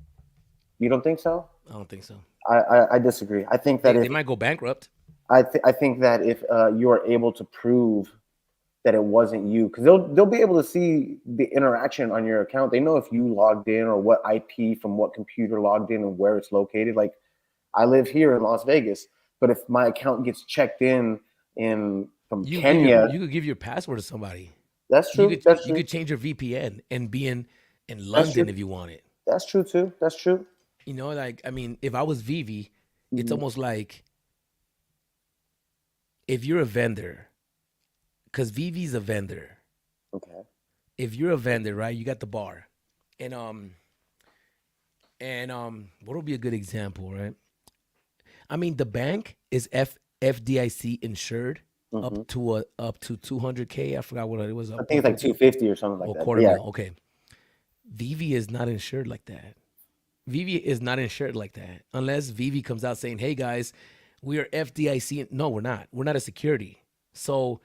You don't think so? I don't think so. I disagree. I think that They if might go bankrupt. I think that if you are able to prove that it wasn't you, because they'll be able to see the interaction on your account. They know if you logged in or what IP from what computer logged in and where it's located. Like I live here in Las Vegas, but if my account gets checked in from Kenya, You could give your password to somebody. that's true. That's You true. could change your VPN and be in That's true. London if you want it. That's true too. That's true. You know, like I mean, if I was Vivi, it's Hmm. almost like if you're a vendor, because Vivi's a vendor. Okay. If you're a vendor, right, you got the bar, and what would be a good example, right? I mean, the bank is FDIC insured Hmm. up to 200K. I forgot what it was, I up think it's up like 250 or something like or that. But quarter yeah. mil. Okay, Vivi is not insured like that. Vivi is not insured like that unless Vivi comes out saying, "Hey guys, we are FDIC." No, we're not. We're not a security. So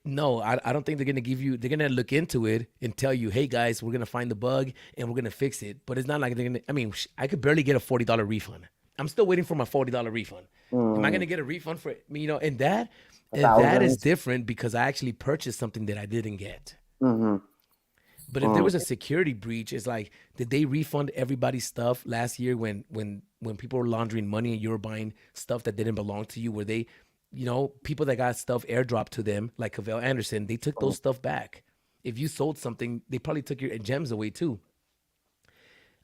no, I don't think they're gonna give you. They're gonna look into it and tell you, "Hey guys, we're gonna find the bug and we're gonna fix it." But it's not like they're gonna. I mean, I could barely get a $40 refund. I'm still waiting for my $40 refund. Am I Mm, gonna get a refund for it? You know, a and that is thousand. different because I actually purchased something that I didn't get. Mm-hmm. But if there Mm. was a security breach, it's like, did they refund everybody's stuff last year when people were laundering money and you were buying stuff that didn't belong to you? Were they, people that got stuff airdropped to them, like Cavell Anderson, they took those stuff back. If you sold something, they probably took your gems away too.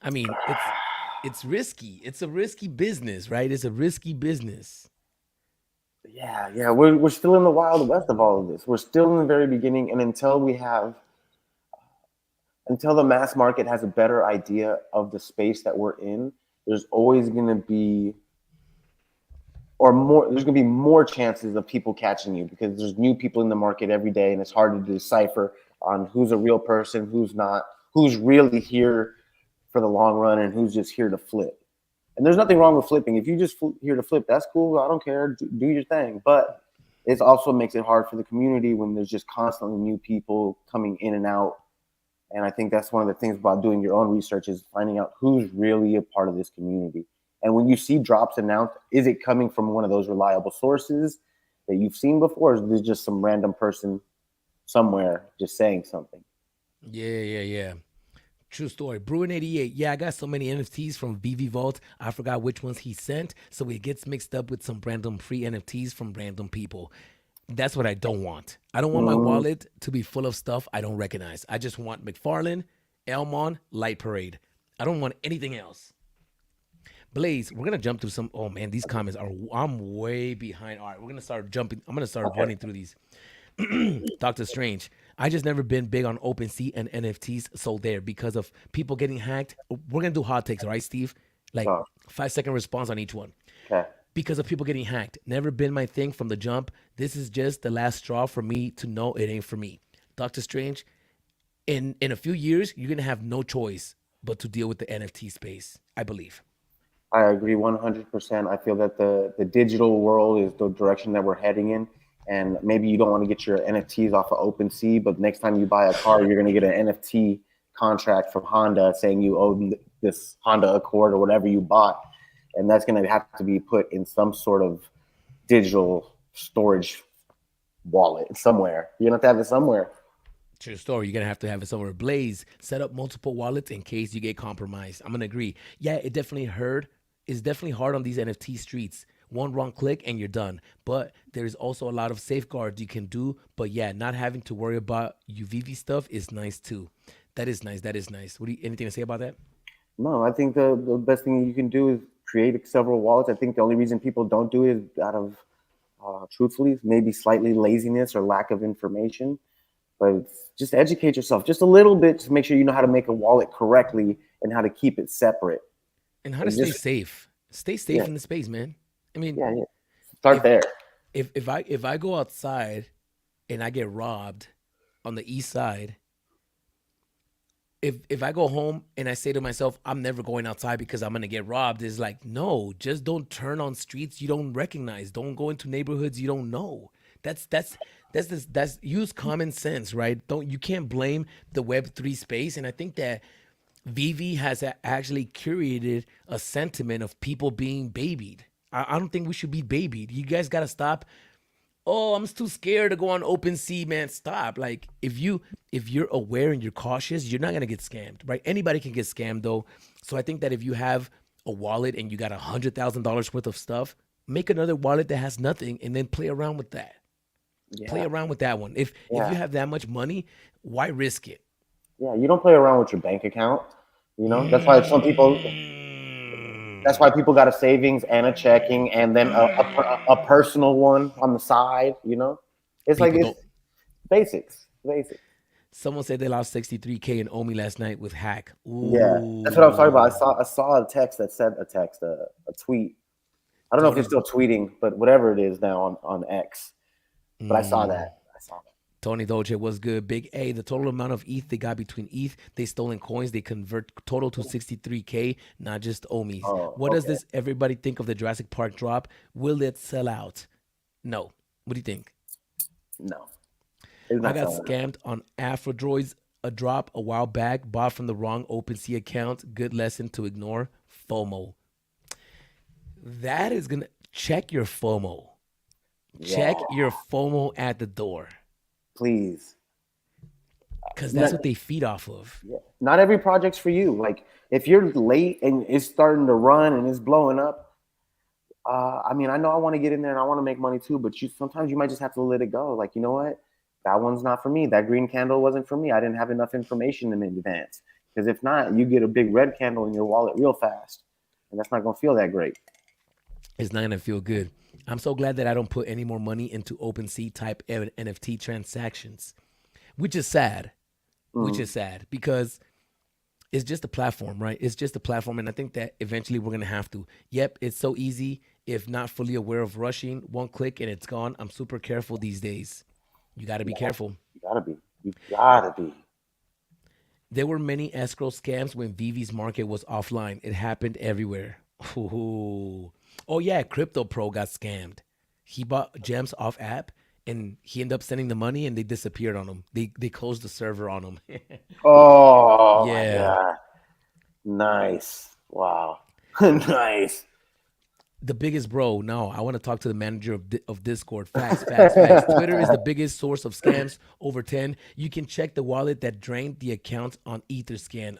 I mean, it's risky. It's a risky business, right? It's a risky business. Yeah, yeah. We're still in the wild west of all of this. We're still in the very beginning, and until the mass market has a better idea of the space that we're in, there's always going to be or more there's going to be more chances of people catching you because there's new people in the market every day and it's hard to decipher on who's a real person, who's not, who's really here for the long run and who's just here to flip. And there's nothing wrong with flipping. If you just here to flip, that's cool. I don't care. Do your thing. But it also makes it hard for the community when there's just constantly new people coming in and out. And I think that's one of the things about doing your own research is finding out who's really a part of this community. And when you see drops announced, is it coming from one of those reliable sources that you've seen before? Or is this just some random person somewhere just saying something? Yeah. True story. Bruin 88. Yeah, I got so many NFTs from VV Vault. I forgot which ones he sent. So it gets mixed up with some random free NFTs from random people. That's what I don't want. I don't want my Mm-hmm. wallet to be full of stuff I don't recognize. I just want McFarlane, Elmon, Light Parade. I don't want anything else. Blaze, we're gonna jump through some. Oh man, these comments are. I'm way behind. All right, we're gonna start jumping. I'm gonna start Okay. running through these. Doctor Strange. I just never been big on OpenSea and NFTs, so there because of people getting hacked. We're gonna do hot takes, all right, Steve? Like Oh, 5 second response on each one. okay. Because of people getting hacked. Never been my thing from the jump. This is just the last straw for me to know it ain't for me. Doctor Strange, in a few years, you're gonna have no choice but to deal with the NFT space, I believe. I agree 100%. I feel that the digital world is the direction that we're heading in. And maybe you don't want to get your NFTs off of OpenSea, but next time you buy a car, you're going to get an NFT contract from Honda saying you own this Honda Accord or whatever you bought. And that's going to have to be put in some sort of digital storage wallet somewhere. You're going to have it somewhere. True story. You're gonna have to have it somewhere. Blaze, set up multiple wallets in case you get compromised. I'm gonna agree. Yeah, it definitely hurt. It's definitely hard on these NFT streets. One wrong click and you're done. But there's also a lot of safeguards you can do. But yeah, not having to worry about UVV stuff is nice too. That is nice. That is nice. What do you anything to say about that? No, I think the best thing you can do is create several wallets. I think the only reason people don't do it is out of, truthfully, maybe slightly laziness or lack of information. But just educate yourself just a little bit to make sure you know how to make a wallet correctly and how to keep it separate. And how to And stay just safe. Stay yeah, safe in the space, man. I mean, yeah, yeah. Start if there. if I go outside and I get robbed on the east side, if I go home and I say to myself, I'm never going outside because I'm gonna get robbed, it's like, no, just don't turn on streets you don't recognize. Don't go into neighborhoods you don't know. That's use common sense, right? Don't You can't blame the Web3 space. And I think that VV has actually curated a sentiment of people being babied. I don't think we should be babied. You guys gotta stop. Oh, I'm too scared to go on open sea, man. Stop. Like if you're aware and you're cautious, you're not gonna get scammed, right? Anybody can get scammed though. So I think that if you have a wallet and you got $100,000 worth of stuff, make another wallet that has nothing and then play around with that. Play Yeah, around with that one. If you yeah, have that much money, why risk it? yeah. You don't play around with your bank account. You know, that's why some people. That's Mm. why people got a savings and a checking, and then a personal one on the side. You know, it's like People it's don't. basics, basics. Someone said they lost 63K in Omi last night with hack. Yeah, that's what I was talking about. Ooh. I saw a text that said a tweet. I don't know if it's Tony still tweeting, but whatever it is now on X. But I saw mm, that. I saw that. Tony Dolce was good. Big A, the total amount of ETH they got between ETH, they stolen coins, they convert total to 63K, not just Omis. Oh, What does okay. this everybody think of the Jurassic Park drop? Will it sell out? No. What do you think? No, it's I not got selling. scammed on Afrodroids, a drop a while back, bought from the wrong OpenSea account. Good lesson to ignore FOMO. That is gonna check your FOMO. Yeah, Check your FOMO at the door. please. Cause that's Not, what they feed off of. yeah. Not every project's for you. Like if you're late and it's starting to run and it's blowing up, I mean, I know I want to get in there and I want to make money too, but sometimes you might just have to let it go. Like, you know what? That one's not for me. That green candle wasn't for me. I didn't have enough information in advance. Because if not, you get a big red candle in your wallet real fast, and that's not gonna feel that great. It's not gonna feel good. I'm so glad that I don't put any more money into OpenSea type NFT transactions, which is sad. Which Mm, is sad because it's just a platform, right? It's just a platform, and I think that eventually we're gonna have to. Yep, it's so easy. If not fully aware of rushing, one click and it's gone. I'm super careful these days. You got to be yeah, careful. you gotta be. You gotta be. There were many escrow scams when Vivi's market was offline. It happened everywhere. Ooh. Oh yeah, Crypto Pro got scammed. He bought gems off app and he ended up sending the money and they disappeared on him. They closed the server on him. Oh my Yeah. god. Nice. Wow. Nice. The biggest bro. No, I want to talk to the manager of Discord. Facts, facts, facts. Twitter is the biggest source of scams. Over 10. You can check the wallet that drained the account on Etherscan.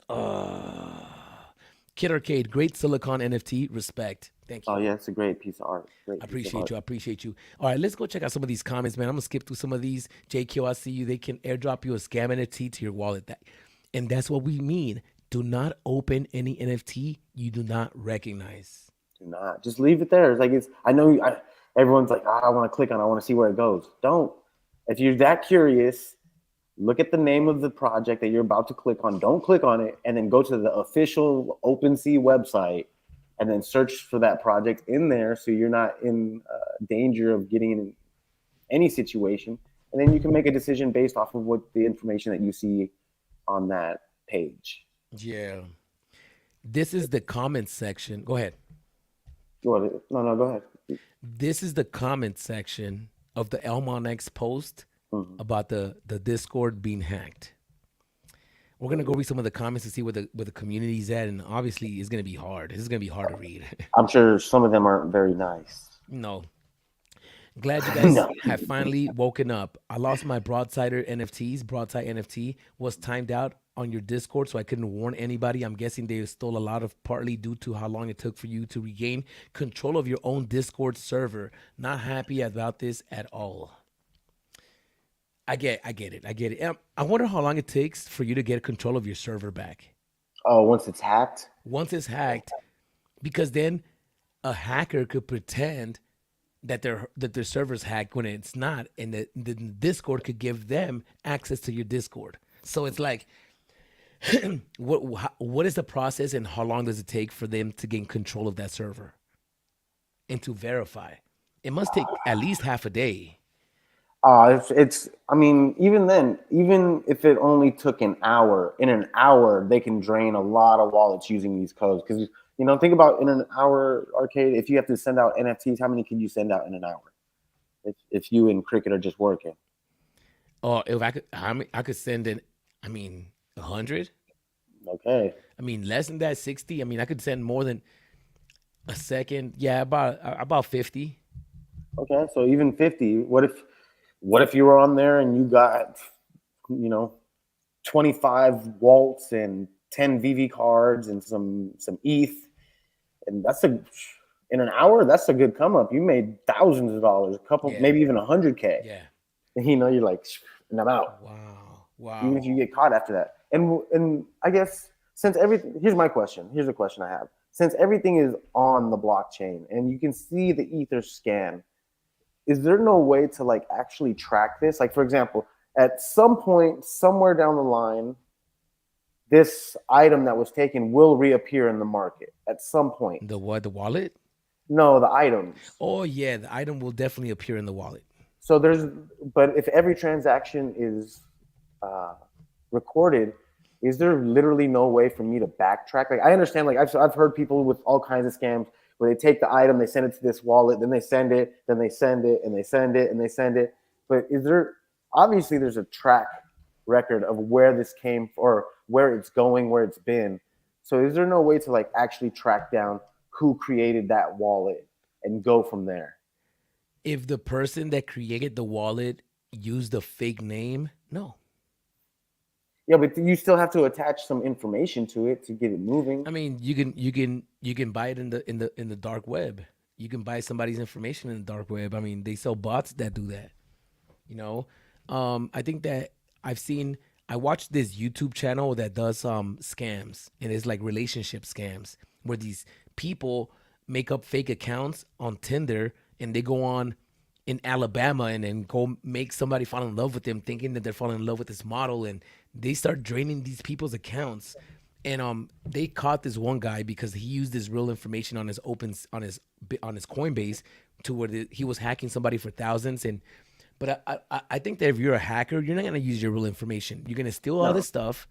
Kid Arcade, great Silicon NFT. Respect. Thank Oh you. yeah, it's a great piece of art. I Great piece of appreciate art. you. I appreciate you. All right, let's go check out some of these comments, man. I'm gonna skip through some of these. JQ, I see you. They can airdrop you a scam NFT to your wallet. And that's what we mean. Do not open any NFT you do not recognize. Do not just leave it there. It's like it's. I know everyone's like, I want to click on. I want to see where it goes. Don't. If you're that curious, look at the name of the project that you're about to click on. Don't click on it, and then go to the official OpenSea website, and then search for that project in there, so you're not in danger of getting in any situation. And then you can make a decision based off of what the information that you see on that page. Yeah. This is the comment section. Go ahead. No, no, go ahead. This is the comment section of the ElmonX post Mhm. about the Discord being hacked. We're gonna go read some of the comments to see where the community's at, and obviously it's gonna be hard. This is gonna be hard to read. I'm sure some of them aren't very nice. No. Glad you guys No. have finally woken up. I lost my broadsider NFTs. Broadside NFT was timed out on your Discord, so I couldn't warn anybody. I'm guessing they stole a lot of partly due to how long it took for you to regain control of your own Discord server. Not happy about this at all. I get it. I wonder how long it takes for you to get control of your server back. Oh, once it's hacked. Once it's hacked, because then a hacker could pretend that their server's hacked when it's not, and the Discord could give them access to your Discord. So it's like, what is the process, and how long does it take for them to gain control of that server and to verify? It must take at least half a day. I mean, even then, even if it only took an hour, in an hour, they can drain a lot of wallets using these codes. Because, think about in an hour, Arcade, if you have to send out NFTs, how many can you send out in an hour? If you and Cricket are just working. Or if I could, I could send in. I mean, 100. Okay. I mean, less than that, 60. I mean, I could send more than a second. Yeah, about 50. Okay. So even 50, what if you were on there and you got, you know, 25 waltz and 10 VV cards and some ETH, and in an hour, that's a good come up. You made thousands of dollars, a couple, Yeah, maybe even 100K. yeah. You're like, and I'm out. Wow, Even if wow. you get caught after that. And I guess since everything, here's my question. Here's a question I have. Since everything is on the blockchain and you can see the ether scan, is there no way to like actually track this? Like, for example, at some point somewhere down the line, this item that was taken will reappear in the market at some point. The what? The wallet? No, the items. Oh yeah, the item will definitely appear in the wallet. So but if every transaction is uh, recorded, is there literally no way for me to backtrack? Like, I understand, like I've heard people with all kinds of scams where they take the item, they send it to this wallet, then they send it, then they send it, and they send it, and they send it. But is there obviously there's a track record of where this came or where it's going, where it's been. So is there no way to like actually track down who created that wallet and go from there? If the person that created the wallet used a fake name, no. Yeah, but you still have to attach some information to it to get it moving. I mean, you can buy it in the dark web. You can buy somebody's information in the dark web. I mean, they sell bots that do that. You know, I think that I've seen. I watched this YouTube channel that does scams, and it's like relationship scams where these people make up fake accounts on Tinder and they go on in Alabama and then go make somebody fall in love with them, thinking that they're falling in love with this model, and they start draining these people's accounts. And they caught this one guy because he used his real information on his Coinbase to where he was hacking somebody for thousands. And but I think that if you're a hacker, you're not gonna use your real information. You're gonna steal all No. this stuff,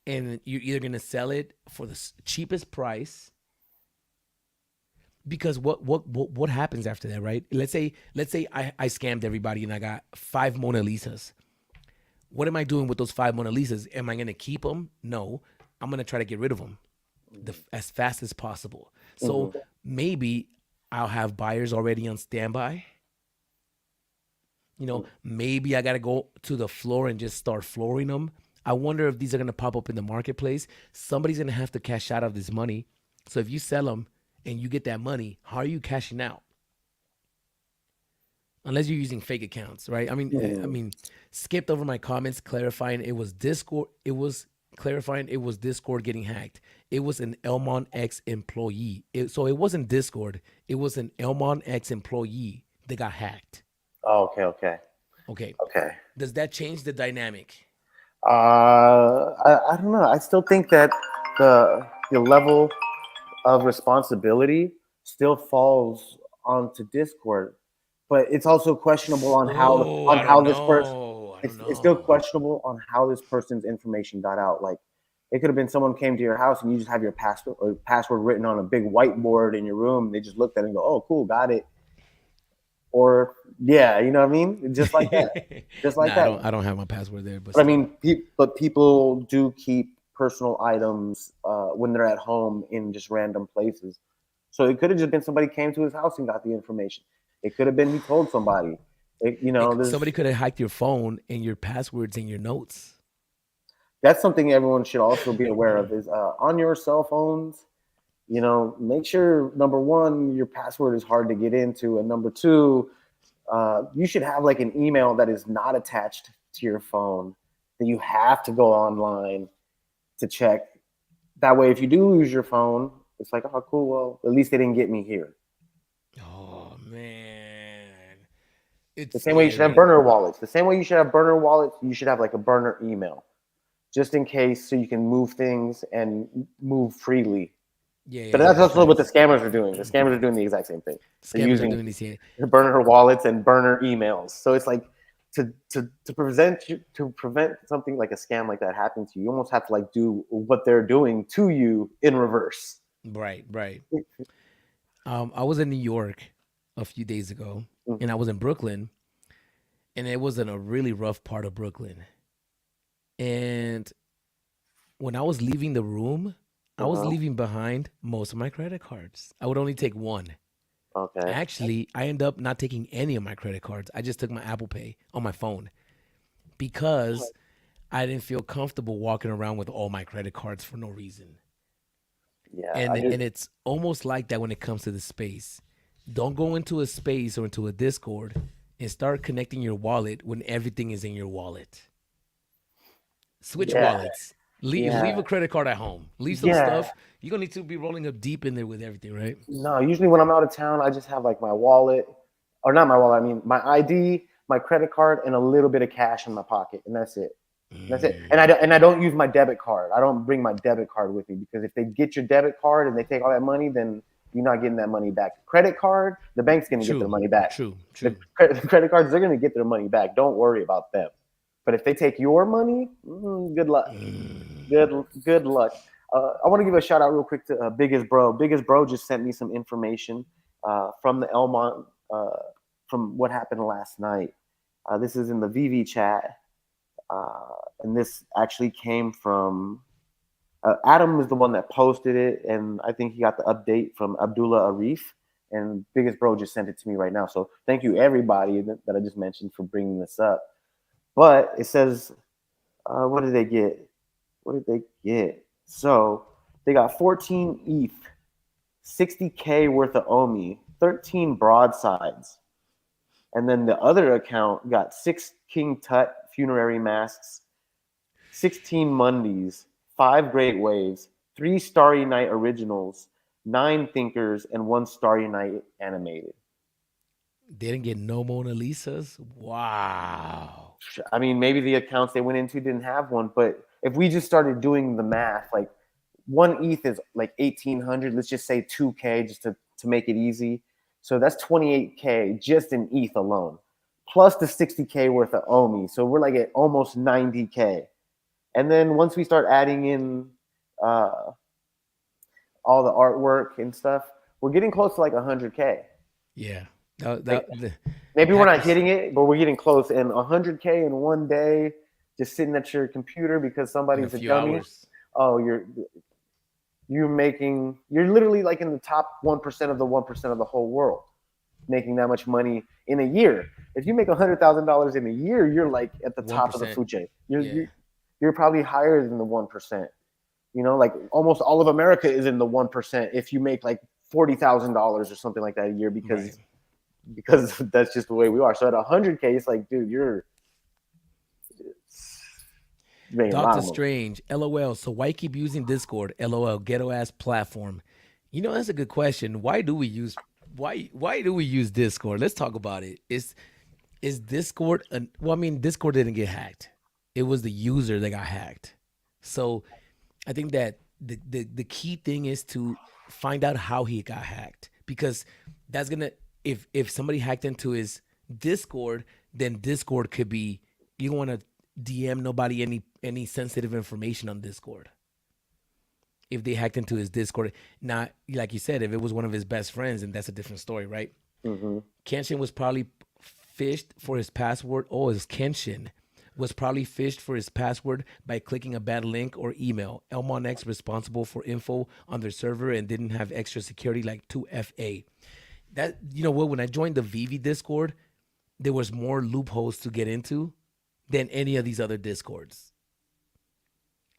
and you're either gonna sell it for the cheapest price. Because what happens after that, right? Let's say I scammed everybody and I got 5 Mona Lisas. What am I doing with those 5 Mona Lisas? Am I gonna keep them? No, I'm gonna try to get rid of them as fast as possible. So Mm-hmm. maybe I'll have buyers already on standby. Maybe I gotta go to the floor and just start flooring them. I wonder if these are gonna pop up in the marketplace. Somebody's gonna have to cash out of this money. So if you sell them and you get that money, how are you cashing out? Unless you're using fake accounts, right? Mm-hmm. Skipped over my comments clarifying it was Discord. It was clarifying it was Discord getting hacked. It was an ElmonX employee. So it wasn't Discord. It was an ElmonX employee that got hacked. Oh, okay. Okay. Okay. Does that change the dynamic? I don't know. I still think that the level of responsibility still falls onto Discord, but it's also questionable Oh, on I don't how this person. know. I don't It's still know. questionable on how this person's information got out. Like, it could have been someone came to your house and you just have your password written on a big whiteboard in your room. And they just looked at it and go, "Oh, cool, got it." Or yeah, you know what I mean? Just like Nah, I that. don't. I don't have my password there, but But I still. mean, but people do keep personal items when they're at home in just random places. So it could have just been somebody came to his house and got the information. It could have been he told somebody. Somebody There's could have hacked your phone and your passwords and your notes. that's something everyone should also be aware of is on your cell phones. Make sure number one, your password is hard to get into, and number two, you should have like an email that is not attached to your phone that you have to go online to check. That way, if you do lose your phone, it's like, oh, cool. Well, at least they didn't get me here. Oh man, it's The same way you should have scary. burner wallets. The same way you should have burner wallets, you should have like a burner email, just in case, so you can move things and move freely. Yeah, yeah, But that's yeah. also what the Facts. scammers are doing. The scammers are doing the exact same thing. They're Scammers are using doing this here. burner wallets and burner emails. So it's like to prevent something like a scam like that happening to you, you almost have to like do what they're doing to you in reverse. Right, right. I was in New York a few days ago, and I Mm-hmm. was in Brooklyn, and it was in a really rough part of Brooklyn. And when I was leaving the room, I was Uh-huh. leaving behind most of my credit cards. I would only take one. Okay. Actually, I ended up not taking any of my credit cards. I just took my Apple Pay on my phone because I didn't feel comfortable walking around with all my credit cards for no reason. Yeah, I And just and it's almost like that when it comes to the space. Don't go into a space or into a Discord and start connecting your wallet when everything is in your wallet. Switch yeah, wallets. Leave yeah, a credit card at home. Leave some yeah. stuff. You're gonna need to be rolling up deep in there with everything, right? No, usually when I'm out of town, I just have like my wallet, or not my wallet. I mean my ID, my credit card, and a little bit of cash in my pocket, and that's it. That's it. And Mm, I don't use my debit card. I don't bring my debit card with me because if they get your debit card and they take all that money, then you're not getting that money back. Credit card, the bank's going to get their true, money back. true, The true. credit cards, they're going to get their money back. Don't worry about them. But if they take your money, good luck. Mm. Good luck. I want to give a shout out real quick to Biggest Bro. Biggest Bro just sent me some information from the Elmont, from what happened last night. This is in the VV chat, and this actually came from Adam is the one that posted it, and I think he got the update from Abdullah Arif. And Biggest Bro just sent it to me right now. So thank you everybody that I just mentioned for bringing this up. But it says, what did they get? What did they get? So they got 14 ETH, 60K worth of OMI, 13 broadsides, and then the other account got 6 King Tut funerary masks, 16 Mondays, 5 Great Waves, 3 Starry Night originals, 9 Thinkers, and 1 Starry Night animated. They didn't get no Mona Lisas. Wow. I mean, maybe the accounts they went into didn't have one, but if we just started doing the math, like one ETH is like 1,800. Let's just say 2K just to make it easy. So that's 28K just in ETH alone, plus the 60K worth of OMI. So we're like at almost 90K. And then once we start adding in uh, all the artwork and stuff, we're getting close to like 100K. Yeah. Like The maybe we're not hackers hitting it, but we're getting close. And 100K in one day, just sitting at your computer because in a somebody's a few dummy. hours. Oh, you're literally like in the top 1% of the 1% of the whole world making that much money in a year. If you make $100,000 in a year, you're like at the top of the 1%. food chain. Yeah. You're probably higher than the 1%. You know, like almost all of America is in the 1% if you make like $40,000 or something like that a year Right. because that's just the way we are. So at 100K, it's like, dude, you're making a lot Doctor of money. Strange, LOL. So why keep using Discord? LOL, ghetto ass platform. You know, that's a good question. Why do we use Discord? Let's talk about it. Is Discord well, I mean, Discord didn't get hacked. It was the user that got hacked. So I think that the key thing is to find out how he got hacked. Because that's gonna if somebody hacked into his Discord, then Discord could be you don't want to DM nobody any sensitive information on Discord. If they hacked into his Discord, not like you said, if it was one of his best friends, then that's a different story, right? Mm-hmm. Kenshin was probably fished for his password. Oh, it's Kenshin was probably fished for his password by clicking a bad link or email. ElmonX responsible for info on their server and didn't have extra security like 2FA. That you know what? When I joined the Vivi Discord, there was more loopholes to get into than any of these other Discords,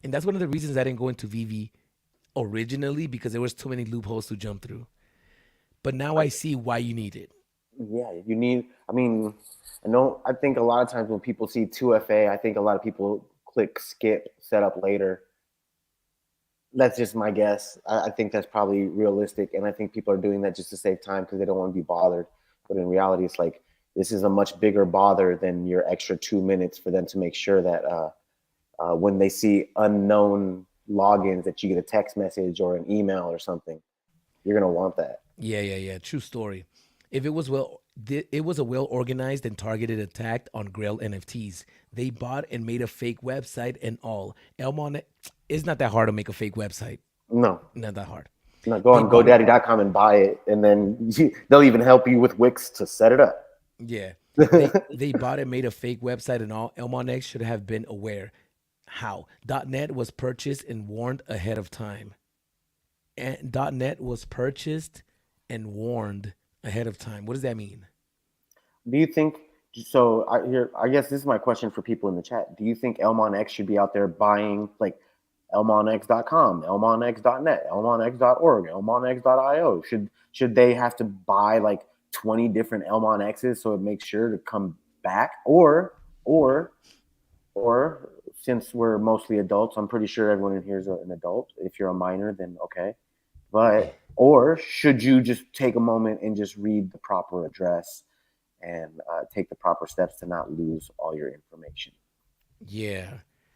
and that's one of the reasons I didn't go into Vivi originally because there was too many loopholes to jump through. But now I see why you need it. Yeah, you need. I mean, I know. I think a lot of times when people see 2FA, I think a lot of people click skip, set up later. That's just my guess. I think that's probably realistic, and I think people are doing that just to save time because they don't want to be bothered. But in reality, it's like this is a much bigger bother than your extra 2 minutes for them to make sure that when they see unknown. logins that you get a text message or an email or something. You're gonna want that. Yeah. True story. If it was it was a well organized and targeted attack on Grail NFTs. They bought and made a fake website and all. Elmon, it's not that hard to make a fake website. No, Not that hard. no. Go They on bought it. GoDaddy.com and buy it, and then they'll even help you with Wix to set it up. Yeah. They bought and made a fake website and all. ElmonX should have been aware. How? .net was purchased and warned ahead of time. And .net was purchased and warned ahead of time. What does that mean? Do you think so? I guess this is my question for people in the chat. Do you think ElmonX should be out there buying like ElmonX.com, ElmonX.net, ElmonX.org, ElmonX.io? Should they have to buy like 20 different ElmonXs so it makes sure to come back? Or or since we're mostly adults, I'm pretty sure everyone in here is an adult. If you're a minor, then okay. But or should you just take a moment and just read the proper address and take the proper steps to not lose all your information? Yeah.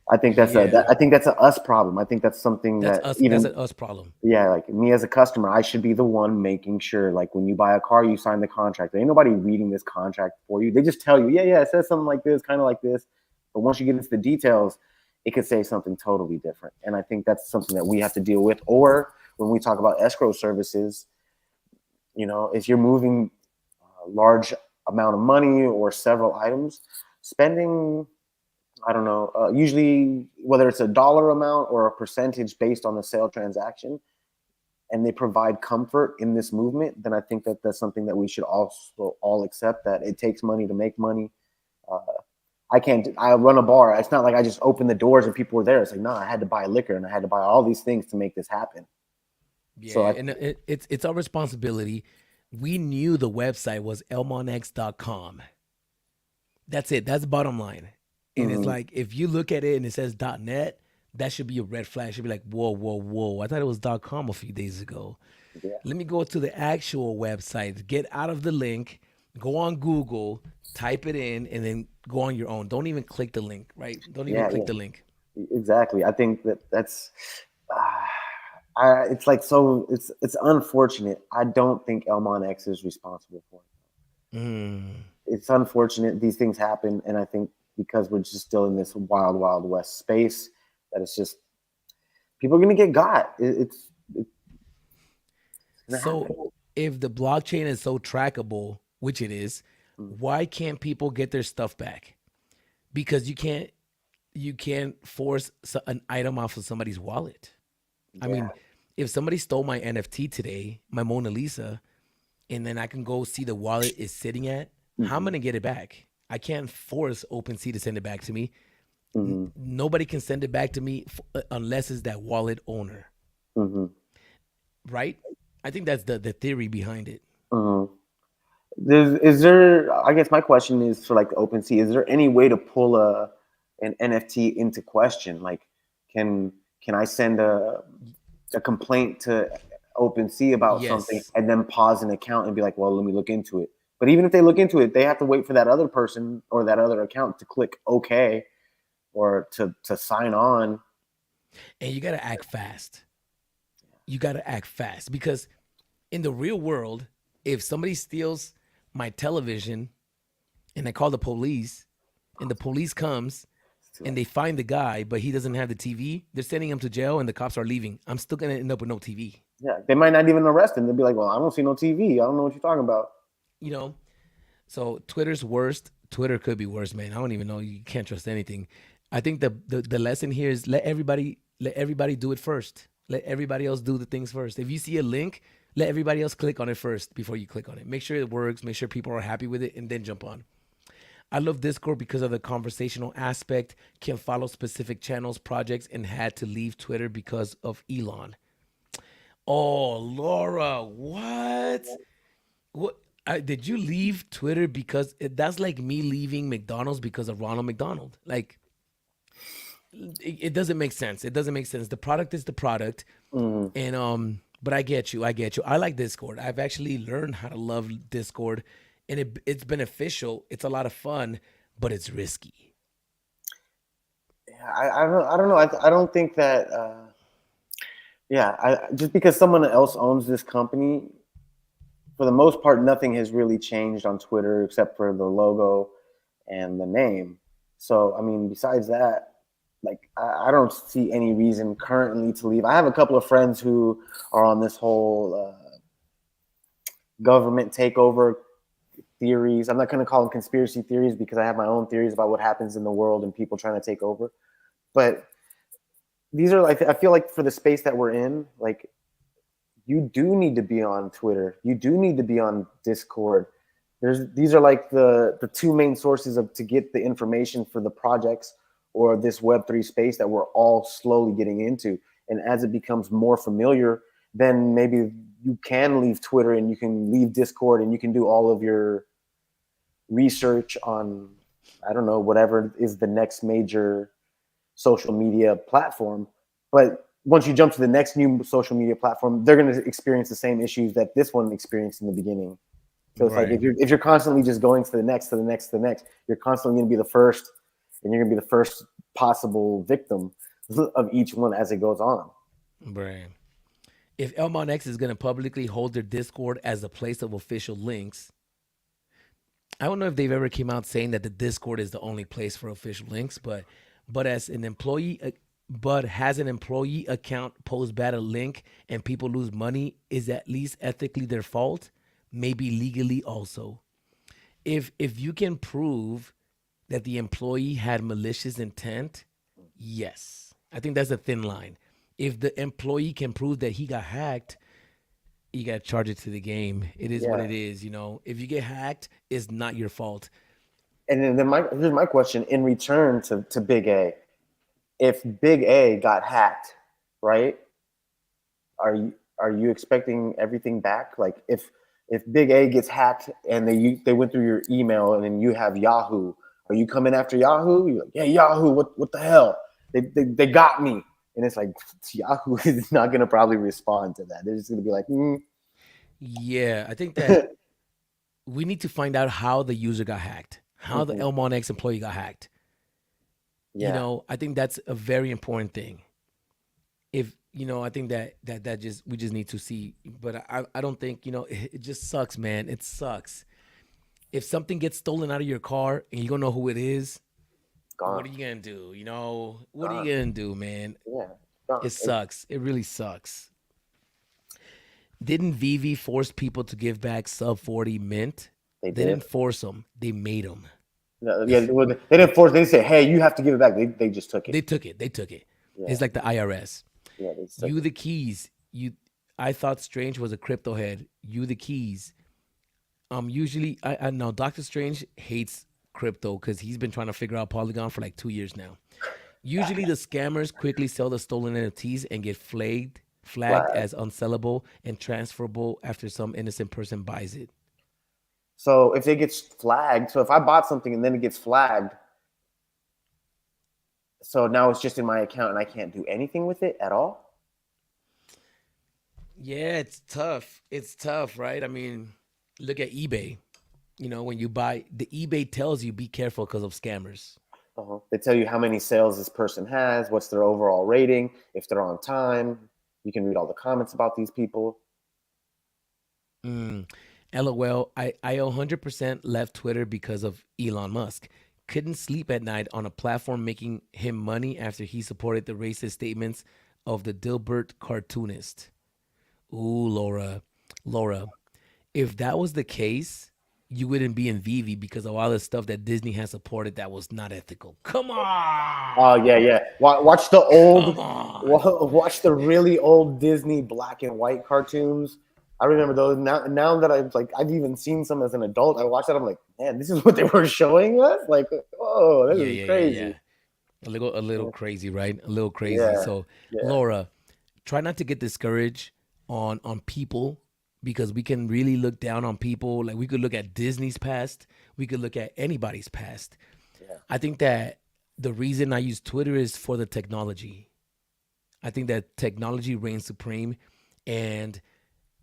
I think Yeah. I think that's a us problem. I think that's something That's that us. That's even an us problem. yeah, like me as a customer, I should be the one making sure. Like when you buy a car, you sign the contract. There ain't nobody reading this contract for you. They just tell you, yeah, it says something like this, kind of like this. But once you get into the details, it could say something totally different. And I think that's something that we have to deal with. Or when we talk about escrow services, if you're moving a large amount of money or several items, spending, I don't know, usually whether it's a dollar amount or a percentage based on the sale transaction, and they provide comfort in this movement, then I think that that's something that we should also all accept, that it takes money to make money. Uh, I run a bar. It's not like I just open the doors and people were there. It's like, no, I had to buy liquor and I had to buy all these things to make this happen. Yeah, So I, and it's our responsibility. We knew the website was elmonx.com. That's it. That's the bottom line. And it's mm, like if you look at it and it says .net, that should be a red flag. It should be like, whoa. I thought it was .com a few days ago. yeah, Let me go to the actual website. Get out of the link. Go on Google, type it in, and then go on your own. Don't even click the link, right? Don't even click yeah, the link. exactly. I think that that's, uh, it's like, so it's unfortunate. I don't think Elmon X is responsible for it. Mm. It's unfortunate these things happen, and I think because we're just still in this wild west space, that it's just people are gonna get got. It's gonna So happen. if the blockchain is so trackable, which it is, Mm, why can't people get their stuff back? Because you can't force an item off of somebody's wallet. I yeah. mean, if somebody stole my NFT today, my Mona Lisa, and then I can go see the wallet is sitting at, how am I Hmm. gonna get it back? I can't force OpenSea to send it back to me. Hmm. Nobody can send it back to me unless it's that wallet owner, Hmm. right? I think that's the theory behind it. Hmm. Is there? I guess my question is for like the OpenSea. Is there any way to pull an NFT into question? Like, can can I send a complaint to OpenSea about something Yes. and then pause an account and be like, well, let me look into it. But even if they look into it, they have to wait for that other person or that other account to click OK or to sign on. And you got to act fast. You got to act fast because in the real world, if somebody steals my television and I call the police and the police comes It's too and late. they find the guy, but he doesn't have the TV, they're sending him to jail and the cops are leaving. I'm still going to end up with no TV. Yeah, they might not even arrest him. They'll be like, well, I don't see no TV. I don't know what you're talking about. You know, so Twitter's worst. Twitter could be worse, man. I don't even know. You can't trust anything. I think the lesson here is let everybody do it first. Let everybody else do the things first. If you see a link, let everybody else click on it first before you click on it. Make sure it works. Make sure people are happy with it, and then jump on. I love Discord because of the conversational aspect. Can follow specific channels, projects, and had to leave Twitter because of Elon. Oh, Laura, what? What? Did you leave Twitter because that's like me leaving McDonald's because of Ronald McDonald? Like, it doesn't make sense. It doesn't make sense. The product is the product, Mm, and but I get you. I get you. I like Discord. I've actually learned how to love Discord, and it's beneficial. It's a lot of fun, but it's risky. yeah, I don't know. I don't think that. Yeah, just because someone else owns this company, for the most part, nothing has really changed on Twitter except for the logo and the name. So, I mean, besides that, like, I don't see any reason currently to leave. I have a couple of friends who are on this whole government takeover theories. I'm not going to call them conspiracy theories because I have my own theories about what happens in the world and people trying to take over. But these are like, I feel like for the space that we're in, like, you do need to be on Twitter. You do need to be on Discord. These are like the two main sources of to get the information for the projects or this Web3 space that we're all slowly getting into. And as it becomes more familiar, then maybe you can leave Twitter and you can leave Discord and you can do all of your research on, I don't know, whatever is the next major social media platform. But once you jump to the next new social media platform, they're going to experience the same issues that this one experienced in the beginning. So it's like Right. if you're constantly just going to the next, to the next, to the next, you're constantly going to be the first, and you're going to be the first possible victim of each one as it goes on. Right. If ElmonX is going to publicly hold their Discord as a place of official links, I don't know if they've ever came out saying that the Discord is the only place for official links, but as an employee, but has an employee account post bad a link and people lose money is at least ethically their fault, maybe legally also. If you can prove that the employee had malicious intent, yes. I think that's a thin line. If the employee can prove that he got hacked, you got to charge it to the game. It is what Yeah. it is, you know. If you get hacked, it's not your fault. And then here's my question in return to Big A. If Big A got hacked, right? Are you expecting everything back? Like if Big A gets hacked and they went through your email and then you have Yahoo, are you coming after Yahoo? You're like, yeah, Yahoo, what the hell? They got me. And it's like Yahoo is not gonna probably respond to that. They're just gonna be like, Yeah, I think that we need to find out how the user got hacked, how the mm-hmm. ElmonX employee got hacked. You Yeah, know, I think that's a very important thing. If you know, I think that just we just need to see. But I don't think it just sucks, man. It sucks. If something gets stolen out of your car and you don't know who it is, gone, what are you gonna do? You know, what are you gone. gonna do, man? Yeah, gone. It sucks. It really sucks. Didn't Vivi force people to give back sub 40 mint? They They did. didn't force them. They made them. No, yeah, well, they didn't force. They didn't say, "Hey, you have to give it back." They just took it. They took it. They took it. Yeah, It's like the IRS. yeah, they just took You it. the keys. You I thought Strange was a crypto head. You the keys. Usually I know Doctor Strange hates crypto because he's been trying to figure out Polygon for like 2 years now. Usually the scammers quickly sell the stolen NFTs and get flagged Flag. as unsellable and transferable after some innocent person buys it. So if it gets flagged, so if I bought something and then it gets flagged, so now it's just in my account and I can't do anything with it at all. Yeah, it's tough. It's tough, right? I mean, look at eBay. You know, when you buy, the eBay tells you be careful because of scammers. Uh-huh. They tell you how many sales this person has, what's their overall rating, if they're on time. You can read all the comments about these people. Mm. LOL, I 100% left Twitter because of Elon Musk. Couldn't sleep at night on a platform making him money after he supported the racist statements of the Dilbert cartoonist. Ooh, Laura. Laura, if that was the case, you wouldn't be in Vivi because of all the stuff that Disney has supported that was not ethical. Come Oh on. yeah, yeah. Watch the Come old, on. watch the really old Disney black and white cartoons. I remember those. Now that I've even seen some as an adult. I watched that. I'm like, man, this is what they were showing us. Like, oh, this Yeah, is yeah, yeah, crazy. yeah. A little crazy, right? A little crazy. Yeah, So, yeah. Laura, try not to get discouraged on people because we can really look down on people. Like we could look at Disney's past, we could look at anybody's past. Yeah. I think that the reason I use Twitter is for the technology. I think that technology reigns supreme, and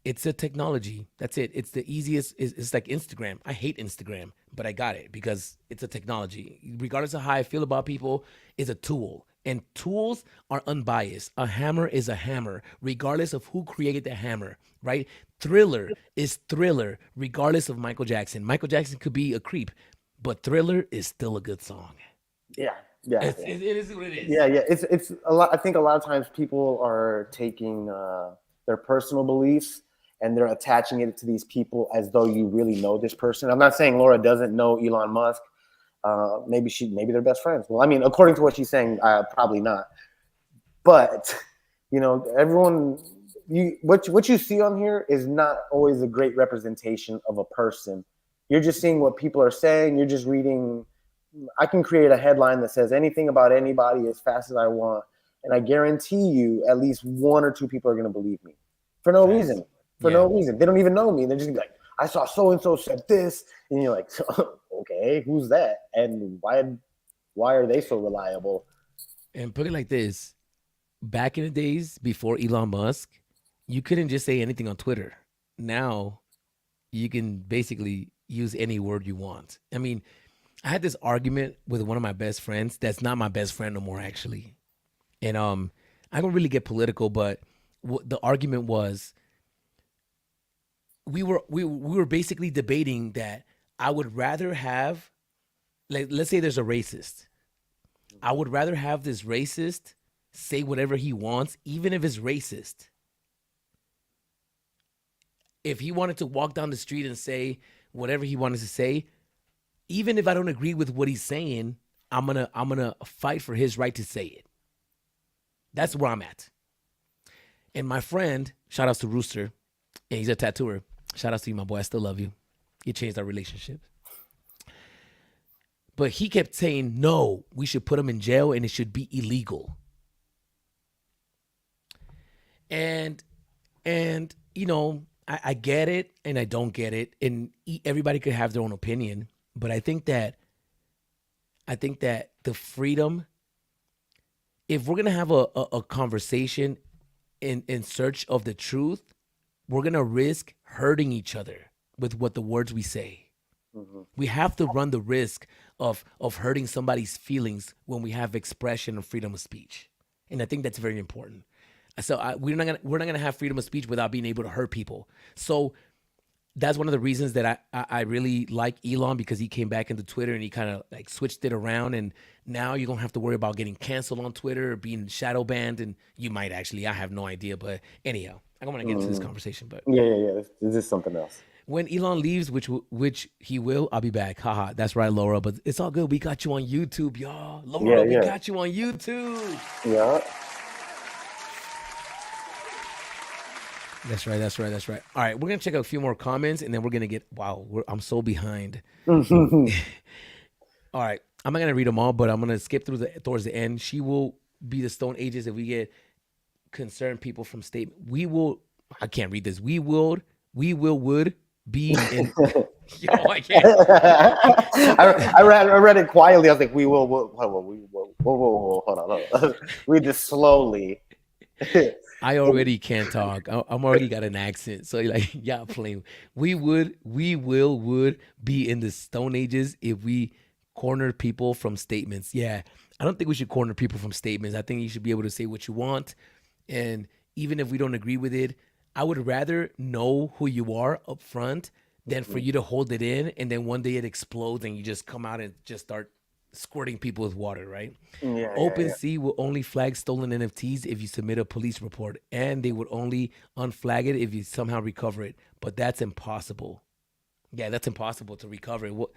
it's a technology. That's it. It's the easiest. It's like Instagram. I hate Instagram, but I got it because it's a technology. Regardless of how I feel about people, it's a tool. And tools are unbiased. A hammer is a hammer, regardless of who created the hammer, right? Thriller is Thriller, regardless of Michael Jackson. Michael Jackson could be a creep, but Thriller is still a good song. Yeah, yeah, It's, yeah. it is what it is. Yeah, yeah. It's a lot. I think a lot of times people are taking their personal beliefs and they're attaching it to these people as though you really know this person. I'm not saying Laura doesn't know Elon Musk. Maybe they're best friends. Well, I mean, according to what she's saying, probably not. But everyone, what you see on here is not always a great representation of a person. You're just seeing what people are saying. You're just reading. I can create a headline that says anything about anybody as fast as I want, and I guarantee you, at least one or two people are going to believe me for no Facts. reason. For Yeah. no reason, they don't even know me. They're just like, I saw so and so said this, and you're like, okay, who's that, and why are they so reliable? And put it like this, back in the days before Elon Musk, you couldn't just say anything on Twitter. Now you can basically use any word you want. I mean, I had this argument with one of my best friends that's not my best friend no more, actually. And I don't really get political, but the argument was we were basically debating that I would rather have, like, let's say there's a racist. I would rather have this racist say whatever he wants, even if it's racist. If he wanted to walk down the street and say whatever he wanted to say, even if I don't agree with what he's saying, I'm gonna fight for his right to say it. That's where I'm at. And my friend, shout outs to Rooster, and he's a tattooer. Shout outs to you, my boy. I still love you. You changed our relationship. But he kept saying, no, we should put him in jail and it should be illegal. And I get it and I don't get it. And everybody could have their own opinion. But I think that the freedom, if we're gonna have a conversation in search of the truth, we're gonna risk hurting each other with what the words we say. Mm-hmm. We have to run the risk of hurting somebody's feelings when we have expression and freedom of speech, and I think that's very important. So we're not gonna have freedom of speech without being able to hurt people. So that's one of the reasons that I really like Elon, because he came back into Twitter and he kind of like switched it around, and now you don't have to worry about getting canceled on Twitter or being shadow banned, and you might actually, I have no idea, but anyhow, I don't want to get into this conversation. But Yeah, yeah, yeah. This is something else. when Elon leaves, which he will, I'll be back. Haha, that's right, Laura. But it's all good. We got you on YouTube, y'all. Laura, Yeah, we yeah, got you on YouTube. yeah. That's right. That's right. That's right. All right, we're gonna check out a few more comments, and then we're gonna get. Wow, I'm so behind. All right, I'm not gonna read them all, but I'm gonna skip through towards the end. She will be the Stone Ages if we get concerned people from state. We will. I can't read this. We would be in. Yo, I can't. I read it quietly. I was like, we will, whoa, hold on. Read this slowly. I already can't talk. I'm already got an accent. So like, yeah, playing. We would be in the Stone Ages if we cornered people from statements. Yeah, I don't think we should corner people from statements. I think you should be able to say what you want, and even if we don't agree with it, I would rather know who you are up front than for you to hold it in and then one day it explodes and you just come out and just start squirting people with water, right? Yeah, yeah. OpenSea will only flag stolen NFTs if you submit a police report, and they would only unflag it if you somehow recover it. But that's impossible. Yeah, that's impossible to recover it. What?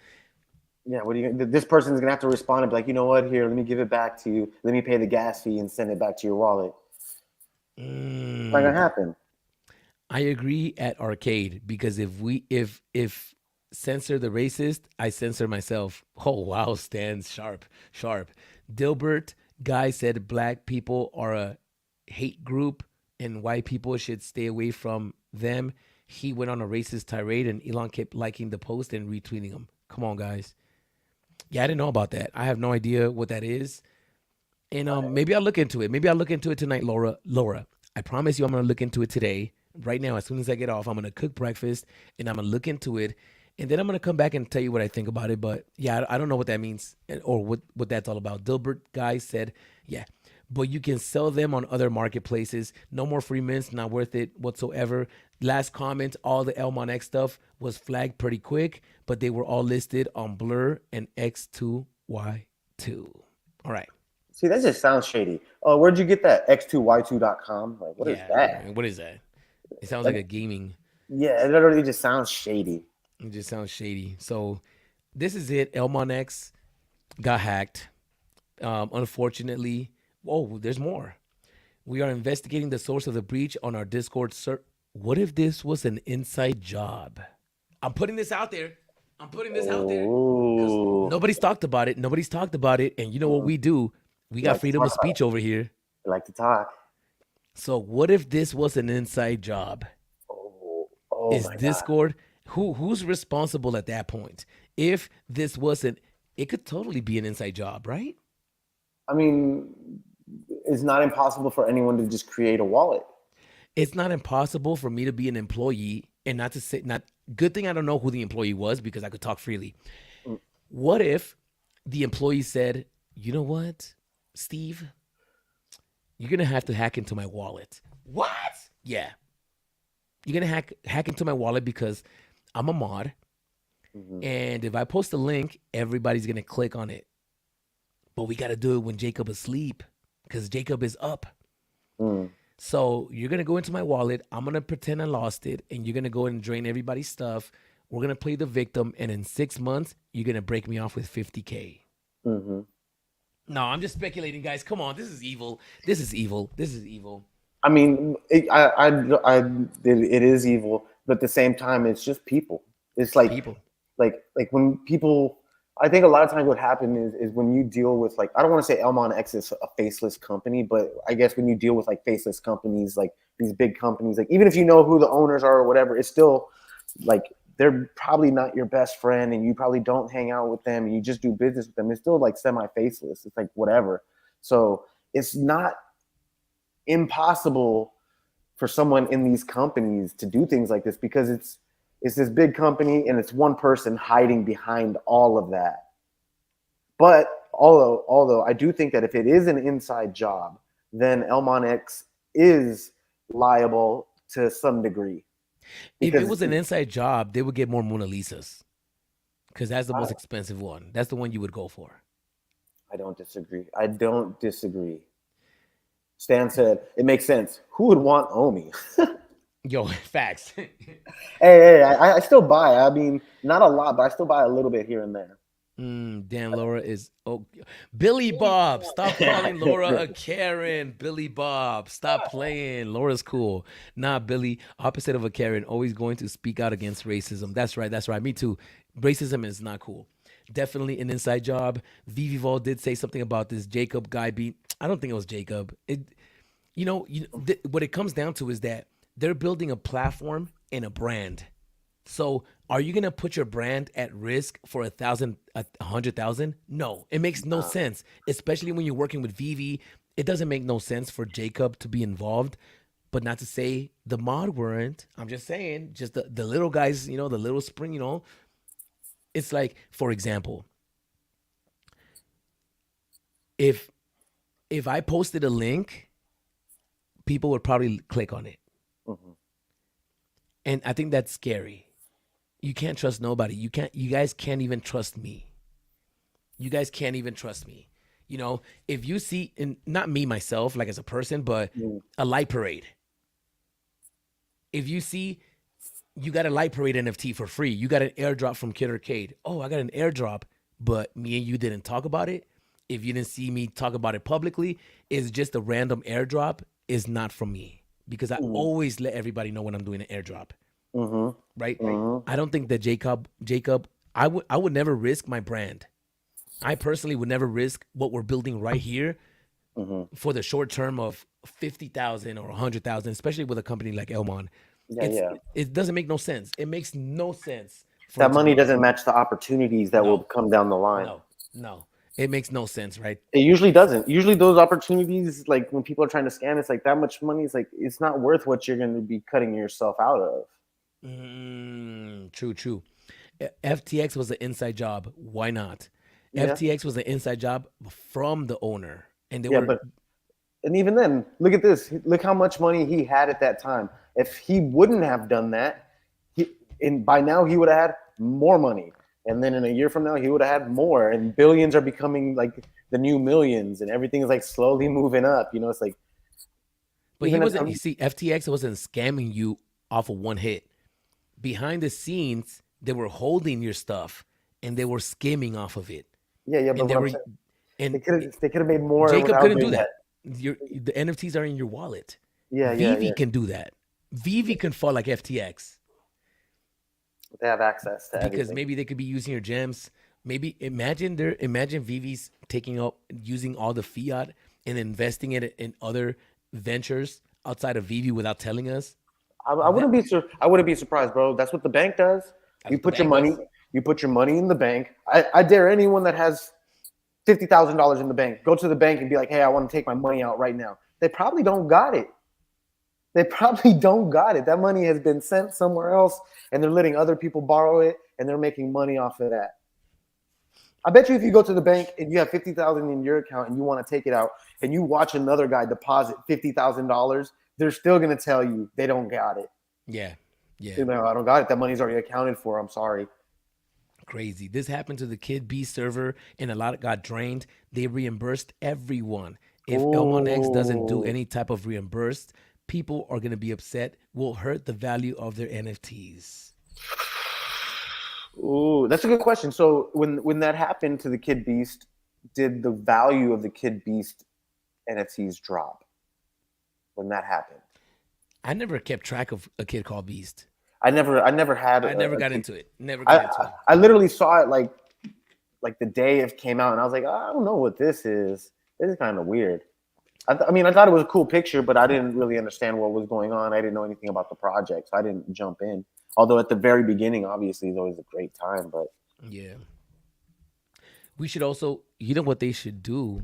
Yeah, what do you? This person's gonna have to respond and be like, you know what? Here, let me give it back to you. Let me pay the gas fee and send it back to your wallet. It's not gonna Mm, happen. I agree at arcade because if censor the racist, I censor myself. Oh wow, stands sharp, sharp. Dilbert guy said black people are a hate group and white people should stay away from them. He went on a racist tirade and Elon kept liking the post and retweeting him. Come on, guys. Yeah, I didn't know about that. I have no idea what that is. And maybe I'll look into it. Maybe I'll look into it tonight, Laura. Laura, I promise you I'm gonna look into it today. Right now, as soon as I get off, I'm gonna cook breakfast and I'm gonna look into it. And then I'm gonna come back and tell you what I think about it. But yeah, I don't know what that means or what that's all about. Dilbert guy said, yeah. but you can sell them on other marketplaces. No more free mints, not worth it whatsoever. Last comment, all the ElmonX stuff was flagged pretty quick, but they were all listed on Blur and X2Y2. All right. See, that just sounds shady. Oh, where'd you get that? X2Y2.com? Like, what is Yeah. that? What is that? It sounds like Like, a gaming. yeah, it literally just sounds shady. It just sounds shady. So this is it. ElmonX got hacked. Unfortunately, oh, there's more. We are investigating the source of the breach on our Discord. What if this was an inside job? I'm putting this out there. I'm putting this out there because Oh, nobody's talked about it. Nobody's talked about it. And you know what we do? We you got like to freedom talk of about speech over here. it. You like to talk. So what if this was an inside job? Oh Is my God. Discord who's responsible at that point? If this wasn't, it could totally be an inside job, right? I mean, it's not impossible for anyone to just create a wallet. It's not impossible for me to be an employee and not to say not good thing I don't know who the employee was because I could talk freely. Mm, What if the employee said, "You know what, Steve? You're gonna have to hack into my wallet." What? Yeah, you're gonna hack into my wallet because I'm a mod, mhm, and if I post a link, everybody's gonna click on it. But we gotta do it when Jacob is asleep because Jacob is up. mm. So you're gonna go into my wallet. I'm gonna pretend I lost it, and you're gonna go and drain everybody's stuff. We're gonna play the victim, and in 6 months, you're gonna break me off with 50K. Hmm. No, I'm just speculating, guys. Come on, this is evil. This is evil. This is evil. I mean, it is evil, but at the same time, it's just people. It's It's like, people. like when people, I think a lot of times what happens is when you deal with like, I don't want to say ElmonX is a faceless company, but I guess when you deal with like faceless companies, like these big companies, like even if you know who the owners are or whatever, it's still like they're probably not your best friend, and you probably don't hang out with them, and you just do business with them. It's still like semi faceless. It's like whatever. So it's not impossible for someone in these companies to do things like this because it's this big company and it's one person hiding behind all of that. But although I do think that if it is an inside job, then ElmonX is liable to some degree If it because was an inside job, they would get more Mona Lisas because that's the I, most expensive one. That's the one you would go for. I don't disagree. I don't disagree. Stan said it makes sense. Who would want Omi? Yo, facts. Hey, I still buy. I mean, not a lot, but I still buy a little bit here and there. Damn, Laura is Billy Bob. Stop calling Laura a Karen. Billy Bob, stop playing. Laura's cool. Nah, Billy, opposite of a Karen, always going to speak out against racism. That's right. That's right. Me too. Racism is not cool. Definitely an inside job. Vivi Vol did say something about this Jacob guy being. I don't think it was Jacob. What it comes down to is that they're building a platform and a brand. So are you gonna put your brand at risk for 100,000? No, it makes no sense. Especially when you're working with Vivi, it doesn't make no sense for Jacob to be involved. But not to say the mod weren't. I'm just saying, just the little guys, the little spring, It's like, for example, if if I posted a link, people would probably click on it, Mhm. and I think that's scary. You can't trust nobody. You guys can't even trust me. You guys can't even trust me. If you see, and not me myself, like as a person, but Mm. a light parade. If you see, you got a light parade NFT for free. You got an airdrop from Kid Arcade. Oh, I got an airdrop, but me and you didn't talk about it. If you didn't see me talk about it publicly, it's just a random airdrop. Is not from me because I Mhm. always let everybody know when I'm doing an airdrop. Mhm. Right? Mhm. I don't think that Jacob, I would never risk my brand. I personally would never risk what we're building right here Mhm. for the short term of 50,000 or 100,000, especially with a company like Elmon. Yeah, It's yeah. it doesn't make no sense. It makes no sense for That it to money be doesn't match the opportunities that will no, come down the line. no, no. It makes no sense, right? It usually doesn't. Usually those opportunities, like when people are trying to scam, it's like that much money is like it's not worth what you're going to be cutting yourself out of. True, true. FTX was an inside job. Why not? Yeah, FTX was an inside job from the owner, and they yeah, were but And even then, look at this. Look how much money he had at that time. If he wouldn't have done that, by now he would have had more money. And then in a year from now, he would have had more. And billions are becoming like the new millions, and everything is like slowly moving up. It's like But he even at wasn't. You some, see, FTX wasn't scamming you off of one hit. Behind the scenes, they were holding your stuff and they were skimming off of it. yeah, yeah. But And they what I'm were, saying, and they could have made more Jacob without couldn't do doing that. that. The NFTs are in your wallet. Yeah, yeah, Vivi yeah. can do that. Vivi can fall like FTX They have access to because everything. maybe they could be using your gems. Maybe imagine Vivi's taking up using all the fiat and investing it in other ventures outside of Vivi without telling us. I That wouldn't be I wouldn't be surprised, bro. That's what the bank does. that's You what the put your bank money does. you put your money in the bank. I dare anyone that has $50,000 in the bank, go to the bank and be like, "Hey, I want to take my money out right now." They probably don't got it. They probably don't got it. That money has been sent somewhere else, and they're letting other people borrow it, and they're making money off of that. I bet you if you go to the bank and you have 50,000 in your account and you want to take it out, and you watch another guy deposit $50,000, they're still gonna tell you they don't got it. Yeah, yeah, I don't got it. That money's already accounted for. I'm sorry. crazy. This happened to the Kid B server, and a lot got drained. They reimbursed everyone. If ElmonX doesn't do Oh, any type of reimbursed, people are gonna be upset. Will hurt the value of their NFTs. ooh, that's a good question. So when that happened to the Kid Beast, did the value of the Kid Beast NFTs drop when that happened? I never kept track of a kid called Beast. I never had I never a got kid. into it. Never got I into it. I literally saw it like the day it came out, and I was like, I don't know what this is. This is kind of weird. I mean, I thought it was a cool picture, but I didn't really understand what was going on. I didn't know anything about the project, so I didn't jump in. Although at the very beginning, obviously, is always a great time. But Yeah. We should also, you know what they should do?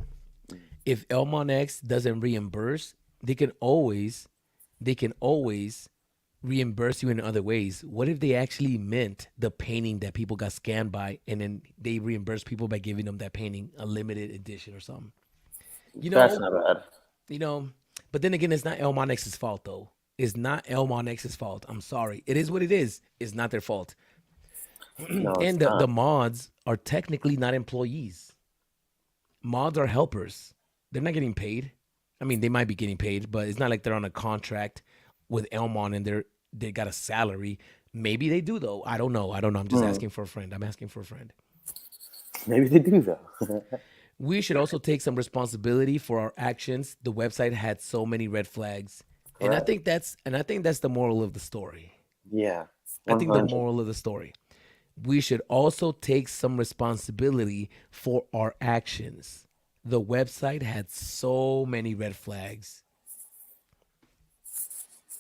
If ElmonX doesn't reimburse, they can always reimburse you in other ways. What if they actually meant the painting that people got scanned by and then they reimburse people by giving them that painting a limited edition or something? You that's know, not bad. you know, but then again, it's not ElmonX's fault though. It's not ElmonX's fault. I'm sorry. It is what it is. It's not their fault. No, it's And the not. mods are technically not employees. Mods are helpers. They're not getting paid. I mean, they might be getting paid, but it's not like they're on a contract with Elmon and they got a salary. Maybe they do though. I don't know. I don't know. I'm just Hmm. asking for a friend. I'm asking for a friend. Maybe they do though. We should also take some responsibility for our actions. The website had so many red flags. And I Correct. think that's the moral of the story. Yeah. I think the 100. moral of the story. We should also take some responsibility for our actions. The website had so many red flags.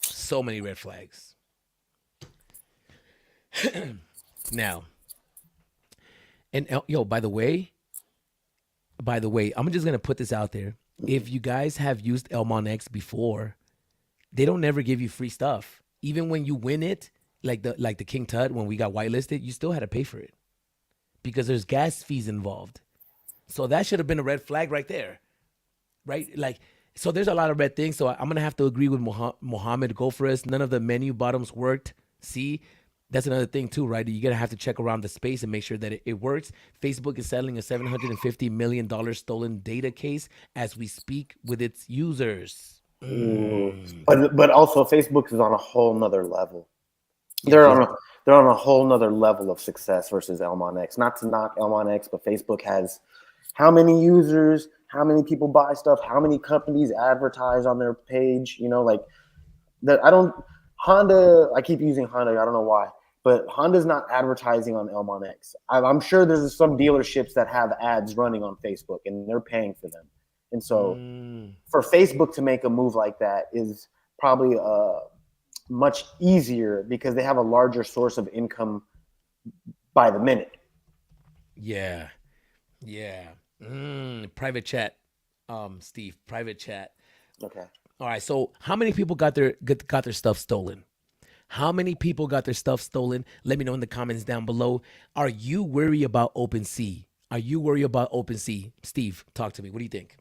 So many red flags. Now, and yo, by the way, I'm just gonna put this out there. If you guys have used ElmonX before, they don't never give you free stuff. Even when you win it, like the King Tut when we got whitelisted, you still had to pay for it because there's gas fees involved. So that should have been a red flag right there, right? Like, so there's a lot of red things. So I'm gonna have to agree with Mohammed. Go for us. None of the menu bottoms worked. See, that's another thing too, right? You're gonna have to check around the space and make sure that it works. Facebook is settling a $750 million stolen data case as we speak with its users. Ooh. But also Facebook is on a whole nother level. Yeah, They're on a Facebook. they're on a whole nother level of success versus ElmonX. Not to knock ElmonX, but Facebook has how many users, how many people buy stuff, how many companies advertise on their page. Like that. I don't Honda. I keep using Honda. I don't know why, but Honda's not advertising on ElmonX. I'm sure there's some dealerships that have ads running on Facebook and they're paying for them. And so Mm, for Facebook to make a move like that is probably much easier because they have a larger source of income by the minute. yeah, yeah. Private chat, Steve. Private chat. Okay. All right. So, how many people got their stuff stolen? How many people got their stuff stolen? Let me know in the comments down below. Are you worried about OpenSea? Are you worried about OpenSea? Steve, talk to me. What do you think?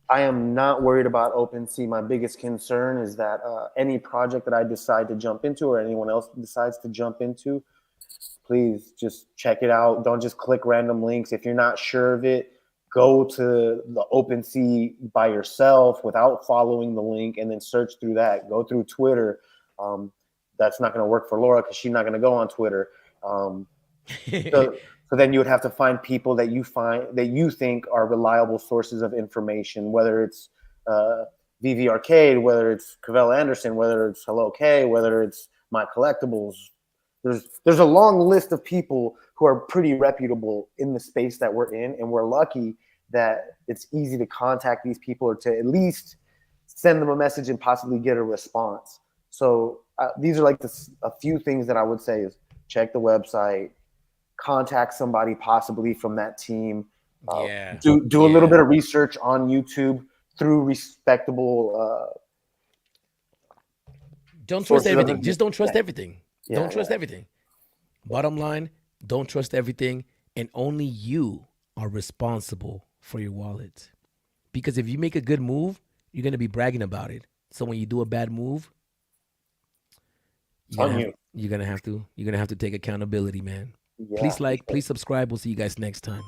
I am not worried about OpenSea. My biggest concern is that any project that I decide to jump into or anyone else decides to jump into, please just check it out. Don't just click random links. If you're not sure of it, go to the OpenSea by yourself without following the link and then search through that. Go through Twitter. Um, that's not going to work for Laura because she's not going to go on Twitter. Um, so, so then you would have to find people that you think are reliable sources of information, whether it's uh, VV Arcade, whether it's Cavell Anderson, whether it's Hello K, whether it's My Collectibles. There's a long list of people who are pretty reputable in the space that we're in, and we're lucky that it's easy to contact these people or to at least send them a message and possibly get a response. So these are like a few things that I would say is check the website, contact somebody possibly from that team, Yeah, do a little yeah. bit of research on YouTube through respectable Don't trust sources of everything. information. Just don't Yeah, trust everything. Don't yeah, trust yeah. everything. Bottom line, don't trust everything, and only you are responsible for your wallet. Because if you make a good move, you're gonna be bragging about it. So when you do a bad move, It's on you. you're gonna have to take accountability, man. Yeah, Please for like, sure. please subscribe. We'll see you guys next time.